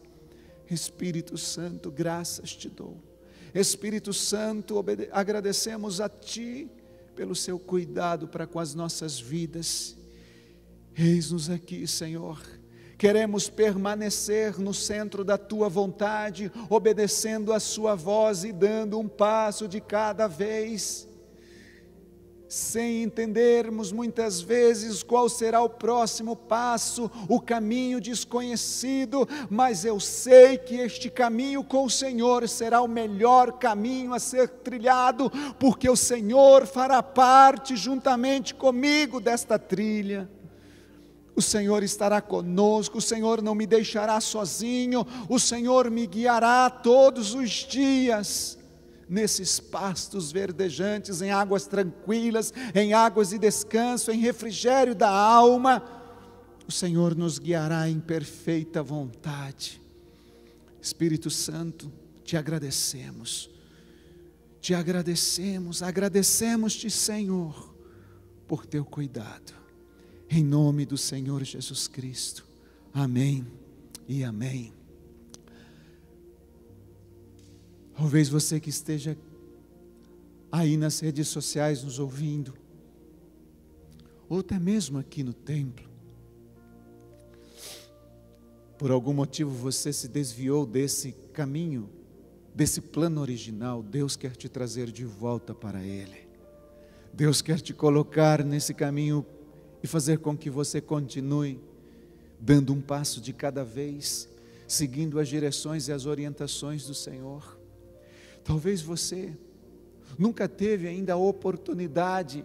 Speaker 1: Espírito Santo, graças te dou. Espírito Santo, agradecemos a Ti pelo seu cuidado para com as nossas vidas. Eis-nos aqui, Senhor. Queremos permanecer no centro da Tua vontade, obedecendo a Sua voz e dando um passo de cada vez, sem entendermos muitas vezes qual será o próximo passo, o caminho desconhecido, mas eu sei que este caminho com o Senhor será o melhor caminho a ser trilhado, porque o Senhor fará parte juntamente comigo desta trilha. o Senhor estará conosco, o Senhor não me deixará sozinho, o Senhor me guiará todos os dias, nesses pastos verdejantes, em águas tranquilas, em águas de descanso, em refrigério da alma. O Senhor nos guiará em perfeita vontade. Espírito Santo, te agradecemos, agradecemos-te, Senhor, por teu cuidado, em nome do Senhor Jesus Cristo, amém e amém. Talvez você que esteja aí nas redes sociais nos ouvindo, ou até mesmo aqui no templo, por algum motivo você se desviou desse caminho, desse plano original. Deus quer te trazer de volta para Ele. Deus quer te colocar nesse caminho e fazer com que você continue dando um passo de cada vez, seguindo as direções e as orientações do Senhor. Talvez você nunca teve ainda a oportunidade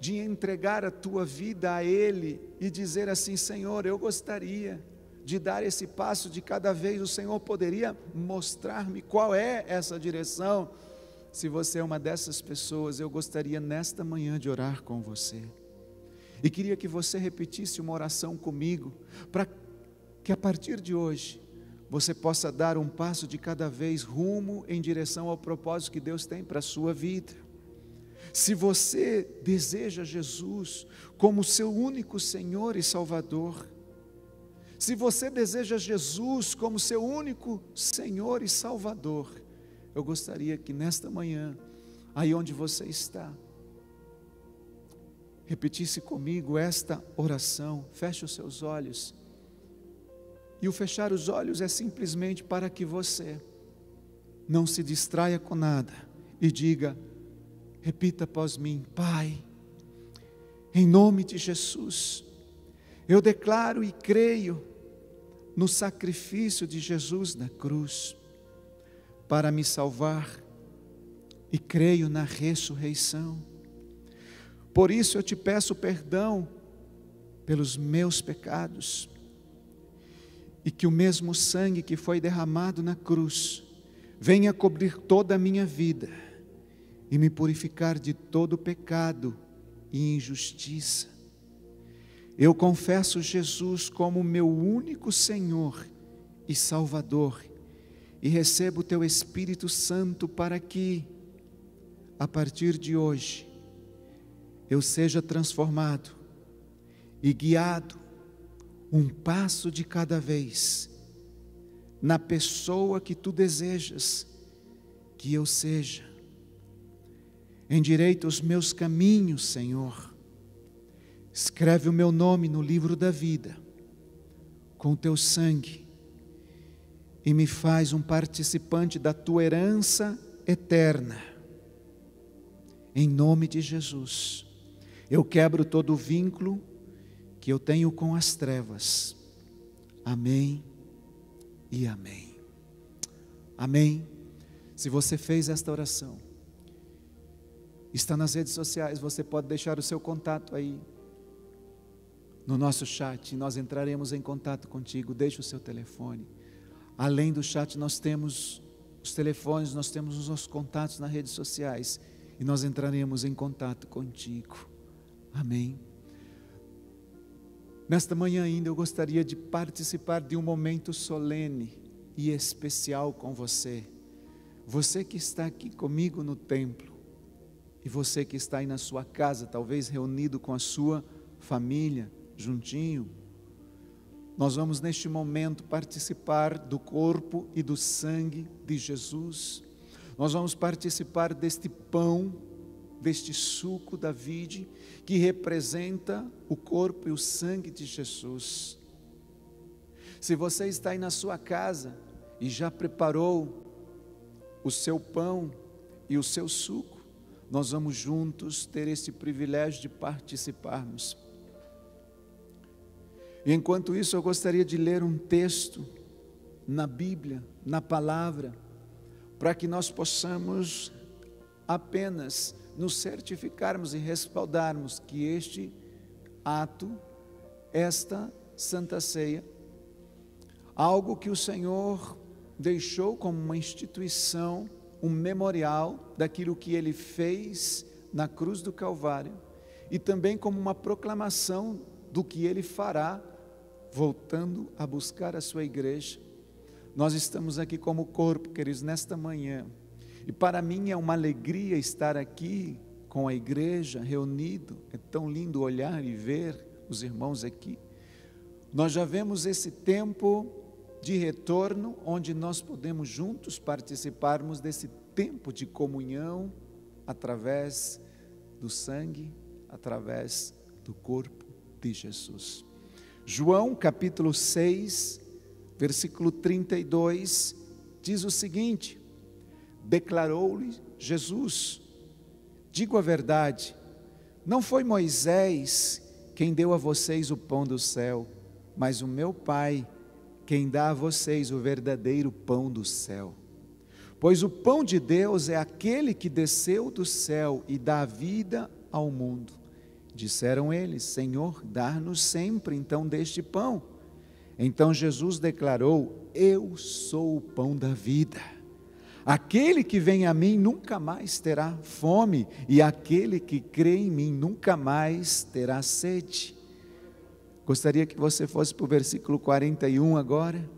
Speaker 1: de entregar a tua vida a Ele e dizer assim: Senhor, eu gostaria de dar esse passo de cada vez. O Senhor poderia mostrar-me qual é essa direção? Se você é uma dessas pessoas, eu gostaria nesta manhã de orar com você, e queria que você repetisse uma oração comigo, para que a partir de hoje, você possa dar um passo de cada vez rumo em direção ao propósito que Deus tem para a sua vida. Se você deseja Jesus como seu único Senhor e Salvador, se você deseja Jesus como seu único Senhor e Salvador, eu gostaria que nesta manhã, aí onde você está, repetisse comigo esta oração. Feche os seus olhos. E o fechar os olhos é simplesmente para que você não se distraia com nada e diga, repita após mim: Pai, em nome de Jesus, eu declaro e creio no sacrifício de Jesus na cruz para me salvar, e creio na ressurreição. Por isso eu te peço perdão pelos meus pecados, e que o mesmo sangue que foi derramado na cruz venha cobrir toda a minha vida e me purificar de todo pecado e injustiça. Eu confesso Jesus como meu único Senhor e Salvador, e recebo o teu Espírito Santo para que, a partir de hoje, eu seja transformado e guiado um passo de cada vez na pessoa que tu desejas que eu seja. Endireita os meus caminhos, Senhor. Escreve o meu nome no livro da vida com o teu sangue e me faz um participante da tua herança eterna. Em nome de Jesus, eu quebro todo o vínculo que eu tenho com as trevas. Amém e amém. Amém. Se você fez esta oração, está nas redes sociais, você pode deixar o seu contato aí no nosso chat, nós entraremos em contato contigo. Deixe o seu telefone. Além do chat, nós temos os telefones, nós temos os nossos contatos nas redes sociais, e nós entraremos em contato contigo. Amém. Nesta manhã ainda eu gostaria de participar de um momento solene e especial com você. Você que está aqui comigo no templo, e você que está aí na sua casa, talvez reunido com a sua família, juntinho, nós vamos neste momento participar do corpo e do sangue de Jesus. Nós vamos participar deste pão, deste suco da vide, que representa o corpo e o sangue de Jesus. Se você está aí na sua casa e já preparou o seu pão e o seu suco, nós vamos juntos ter esse privilégio de participarmos. E enquanto isso, eu gostaria de ler um texto na Bíblia, na palavra, para que nós possamos apenas nos certificarmos e respaldarmos que este ato esta Santa Ceia, algo que o Senhor deixou como uma instituição, um memorial daquilo que Ele fez na cruz do Calvário, e também como uma proclamação do que Ele fará, voltando a buscar a sua igreja. Nós estamos aqui como corpo, queridos, nesta manhã, e para mim é uma alegria estar aqui com a igreja reunido. É tão lindo olhar e ver os irmãos aqui. Nós já vemos esse tempo de retorno, onde nós podemos juntos participarmos desse tempo de comunhão, através do sangue, através do corpo de Jesus. João capítulo 6, versículo 32, diz o seguinte: declarou-lhe Jesus: digo a verdade, não foi Moisés quem deu a vocês o pão do céu, mas o meu Pai quem dá a vocês o verdadeiro pão do céu. Pois o pão de Deus é aquele que desceu do céu e dá vida ao mundo. Disseram eles: Senhor, dá-nos sempre então deste pão. Então Jesus declarou: eu sou o pão da vida. Aquele que vem a mim nunca mais terá fome, e aquele que crê em mim nunca mais terá sede. Gostaria que você fosse para o versículo 41 agora.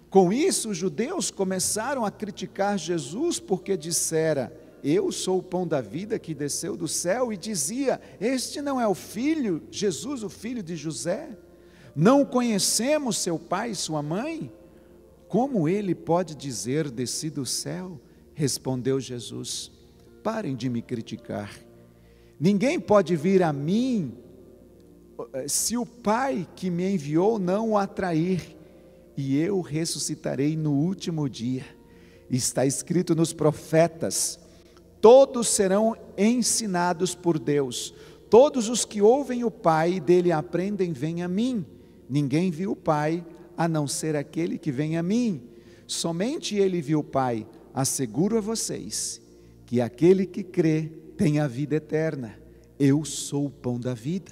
Speaker 1: Com isso, os judeus começaram a criticar Jesus, porque dissera: eu sou o pão da vida que desceu do céu, e dizia: este não é o filho, Jesus, o filho de José? Não conhecemos seu pai e sua mãe? Como ele pode dizer: desci do céu? Respondeu Jesus: parem de me criticar. Ninguém pode vir a mim se o Pai que me enviou não o atrair, e eu ressuscitarei no último dia. Está escrito nos profetas: todos serão ensinados por Deus. Todos os que ouvem o Pai e dele aprendem, vêm a mim. Ninguém viu o Pai, a não ser aquele que vem a mim. Somente ele viu o Pai. Asseguro a vocês que aquele que crê tem a vida eterna. Eu sou o pão da vida.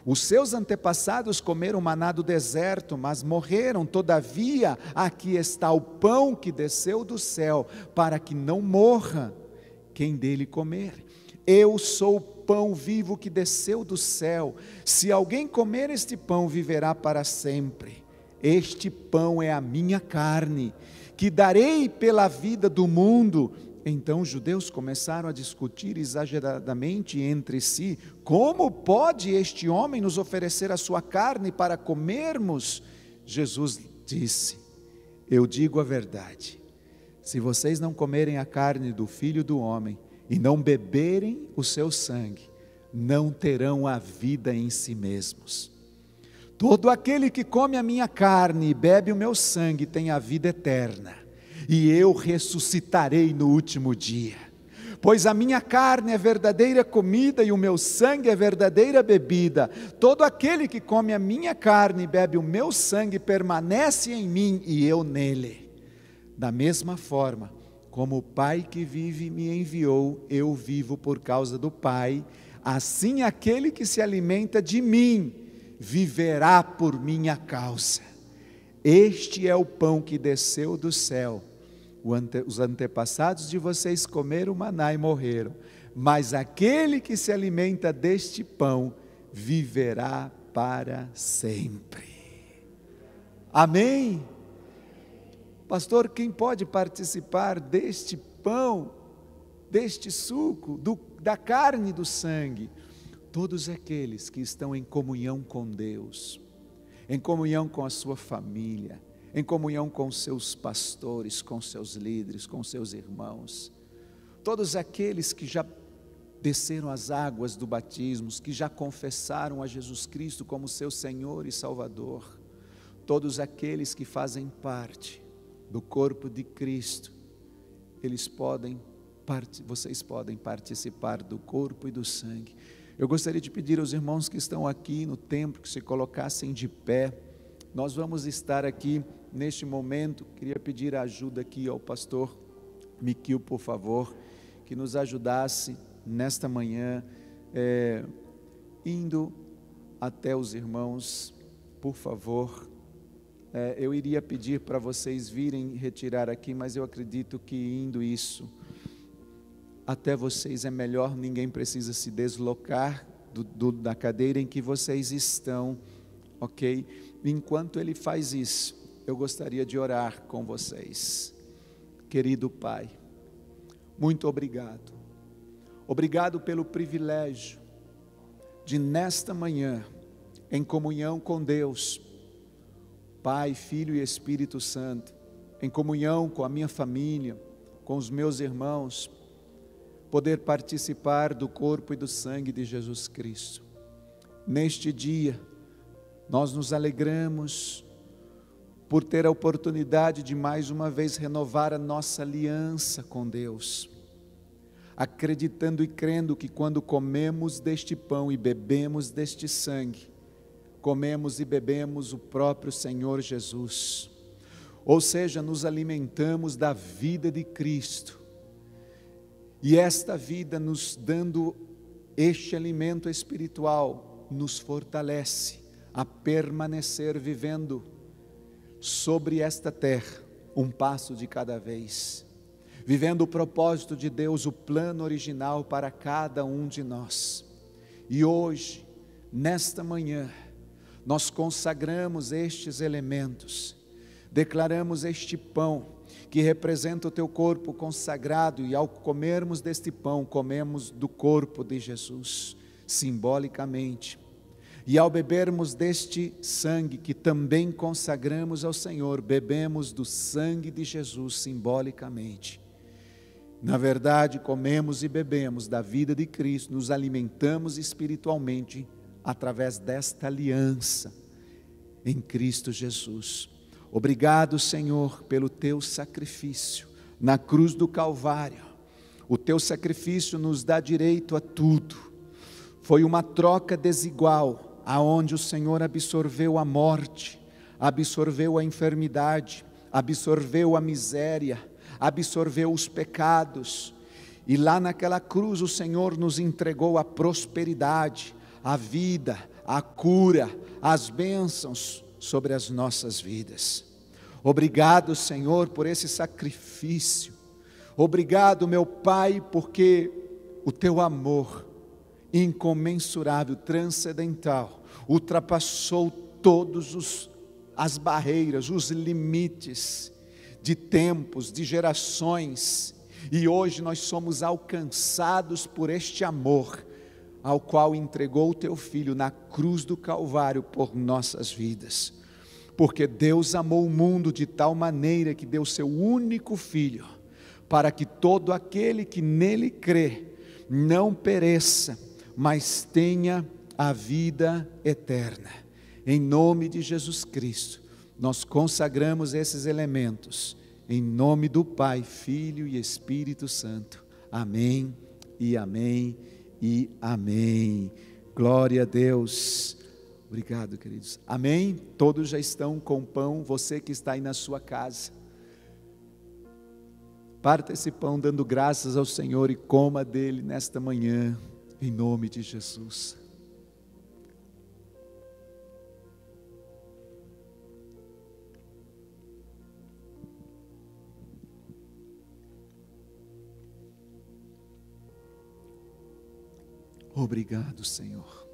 Speaker 1: Os seus antepassados comeram maná do deserto, mas morreram. Todavia, aqui está o pão que desceu do céu, para que não morra quem dele comer. Eu sou o pão vivo que desceu do céu. Se alguém comer este pão, viverá para sempre. Este pão é a minha carne, que darei pela vida do mundo. Então os judeus começaram a discutir exageradamente entre si: como pode este homem nos oferecer a sua carne para comermos? Jesus disse: eu digo a verdade, se vocês não comerem a carne do Filho do Homem e não beberem o seu sangue, não terão a vida em si mesmos. Todo aquele que come a minha carne e bebe o meu sangue tem a vida eterna, e eu ressuscitarei no último dia. Pois a minha carne é verdadeira comida e o meu sangue é verdadeira bebida. Todo aquele que come a minha carne e bebe o meu sangue permanece em mim e eu nele. Da mesma forma, como o Pai que vive me enviou, eu vivo por causa do Pai, assim aquele que se alimenta de mim viverá por minha causa. Este é o pão que desceu do céu. Os antepassados de vocês comeram maná e morreram, mas aquele que se alimenta deste pão viverá para sempre. Amém? Pastor, quem pode participar deste pão, deste suco, da carne e do sangue? Todos aqueles que estão em comunhão com Deus, em comunhão com a sua família, em comunhão com seus pastores, com seus líderes, com seus irmãos, todos aqueles que já desceram as águas do batismo, que já confessaram a Jesus Cristo como seu Senhor e Salvador, todos aqueles que fazem parte do corpo de Cristo, vocês podem participar do corpo e do sangue. Eu gostaria de pedir aos irmãos que estão aqui no templo que se colocassem de pé. Nós vamos estar aqui neste momento. Queria pedir a ajuda aqui ao pastor Miquil, por favor, que nos ajudasse nesta manhã, indo até os irmãos, por favor. Eu iria pedir para vocês virem retirar aqui, mas eu acredito que indo isso até vocês é melhor, ninguém precisa se deslocar da cadeira em que vocês estão, ok? Enquanto ele faz isso, eu gostaria de orar com vocês. Querido Pai, muito obrigado. Obrigado pelo privilégio de nesta manhã, em comunhão com Deus, Pai, Filho e Espírito Santo, em comunhão com a minha família, com os meus irmãos, poder participar do corpo e do sangue de Jesus Cristo. Neste dia, nós nos alegramos por ter a oportunidade de mais uma vez renovar a nossa aliança com Deus, acreditando e crendo que quando comemos deste pão e bebemos deste sangue, comemos e bebemos o próprio Senhor Jesus, ou seja, nos alimentamos da vida de Cristo, e esta vida nos dando este alimento espiritual, nos fortalece a permanecer vivendo sobre esta terra, um passo de cada vez, vivendo o propósito de Deus, o plano original para cada um de nós. E hoje, nesta manhã, nós consagramos estes elementos, declaramos este pão, que representa o teu corpo consagrado, e ao comermos deste pão, comemos do corpo de Jesus, simbolicamente. E ao bebermos deste sangue, que também consagramos ao Senhor, bebemos do sangue de Jesus, simbolicamente. Na verdade, comemos e bebemos da vida de Cristo, nos alimentamos espiritualmente, através desta aliança, em Cristo Jesus. Obrigado, Senhor, pelo teu sacrifício na cruz do Calvário. O teu sacrifício nos dá direito a tudo. Foi uma troca desigual, aonde o Senhor absorveu a morte, absorveu a enfermidade, absorveu a miséria, absorveu os pecados. E lá naquela cruz o Senhor nos entregou a prosperidade, a vida, a cura, as bênçãos sobre as nossas vidas. Obrigado, Senhor, por esse sacrifício. Obrigado, meu Pai, porque o teu amor incomensurável, transcendental, ultrapassou todos as barreiras, os limites de tempos, de gerações, e hoje nós somos alcançados por este amor, ao qual entregou o teu Filho na cruz do Calvário por nossas vidas, porque Deus amou o mundo de tal maneira que deu seu único Filho, para que todo aquele que nele crê, não pereça, mas tenha a vida eterna. Em nome de Jesus Cristo, nós consagramos esses elementos, em nome do Pai, Filho e Espírito Santo. Amém e amém e amém. Glória a Deus. Obrigado, queridos. Amém? Todos já estão com pão. Você que está aí na sua casa, parta esse pão dando graças ao Senhor e coma dele nesta manhã, em nome de Jesus. Obrigado, Senhor.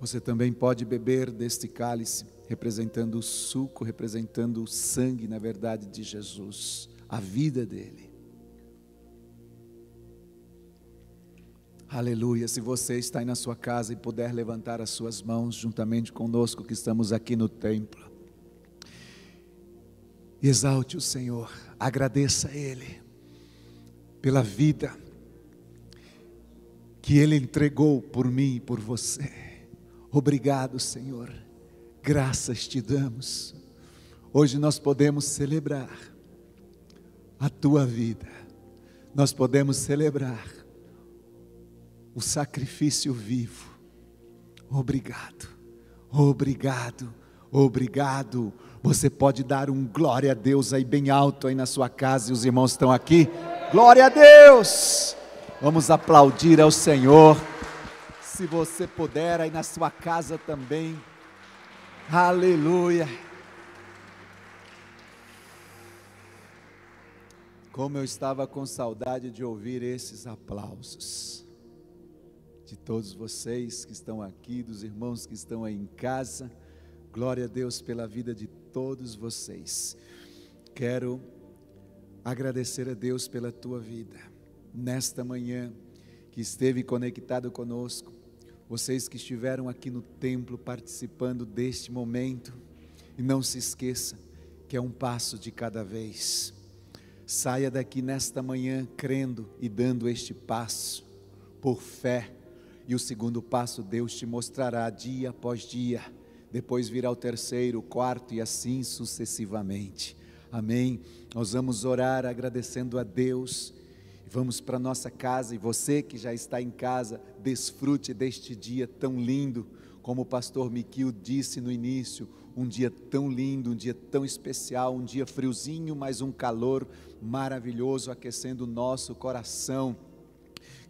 Speaker 1: Você também pode beber deste cálice, representando o suco, representando o sangue, na verdade, de Jesus, a vida dele. Aleluia. Se você está aí na sua casa e puder levantar as suas mãos juntamente conosco que estamos aqui no templo, exalte o Senhor, agradeça a Ele pela vida que Ele entregou por mim e por você. Obrigado, Senhor, graças te damos. Hoje nós podemos celebrar a tua vida, nós podemos celebrar o sacrifício vivo. Obrigado, obrigado, obrigado. Você pode dar um glória a Deus aí bem alto aí na sua casa, e os irmãos estão aqui. Glória a Deus! Vamos aplaudir ao Senhor. Se você puder, aí na sua casa também. Aleluia. Como eu estava com saudade de ouvir esses aplausos de todos vocês que estão aqui, dos irmãos que estão aí em casa. Glória a Deus pela vida de todos vocês. Quero agradecer a Deus pela tua vida, nesta manhã, que esteve conectado conosco, vocês que estiveram aqui no templo participando deste momento, e não se esqueça que é um passo de cada vez. Saia daqui nesta manhã crendo e dando este passo, por fé, e o segundo passo Deus te mostrará dia após dia, depois virá o terceiro, o quarto e assim sucessivamente. Amém? Nós vamos orar agradecendo a Deus, vamos para nossa casa, e você que já está em casa, desfrute deste dia tão lindo, como o pastor Miquil disse no início, um dia tão lindo, um dia tão especial, um dia friozinho, mas um calor maravilhoso, aquecendo o nosso coração.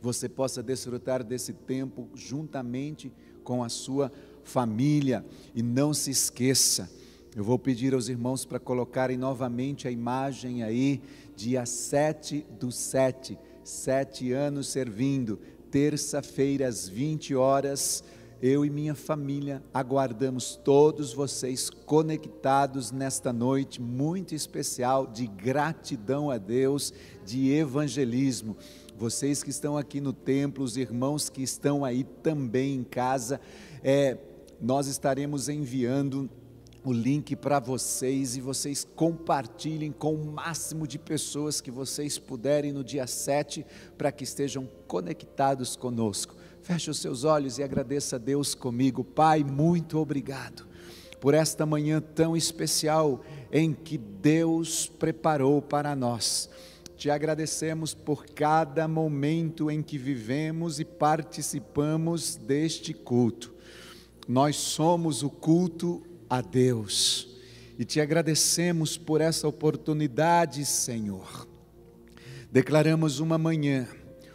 Speaker 1: Você possa desfrutar desse tempo juntamente com a sua família, e não se esqueça, eu vou pedir aos irmãos para colocarem novamente a imagem aí, dia 7/7, 7 anos servindo, terça-feira às 20 horas, eu e minha família aguardamos todos vocês conectados nesta noite muito especial de gratidão a Deus, de evangelismo. Vocês que estão aqui no templo, os irmãos que estão aí também em casa, nós estaremos enviando o link para vocês, e vocês compartilhem com o máximo de pessoas que vocês puderem no dia 7, para que estejam conectados conosco. Feche os seus olhos e agradeça a Deus comigo. Pai, muito obrigado por esta manhã tão especial em que Deus preparou para nós. Te agradecemos por cada momento em que vivemos e participamos deste culto. Nós somos o culto a Deus, e te agradecemos por essa oportunidade, Senhor. Declaramos uma manhã,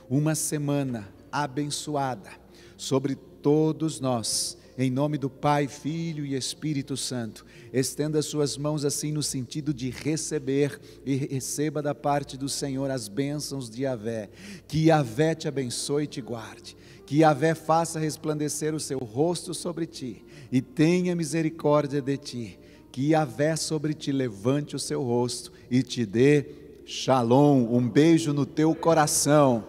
Speaker 1: uma semana abençoada sobre todos nós, em nome do Pai, Filho e Espírito Santo. Estenda suas mãos assim no sentido de receber, e receba da parte do Senhor as bênçãos de Yahvé. Que Yahvé te abençoe e te guarde, que Yahvé faça resplandecer o seu rosto sobre ti e tenha misericórdia de ti, que Yahvé sobre ti levante o seu rosto e te dê shalom, um beijo no teu coração.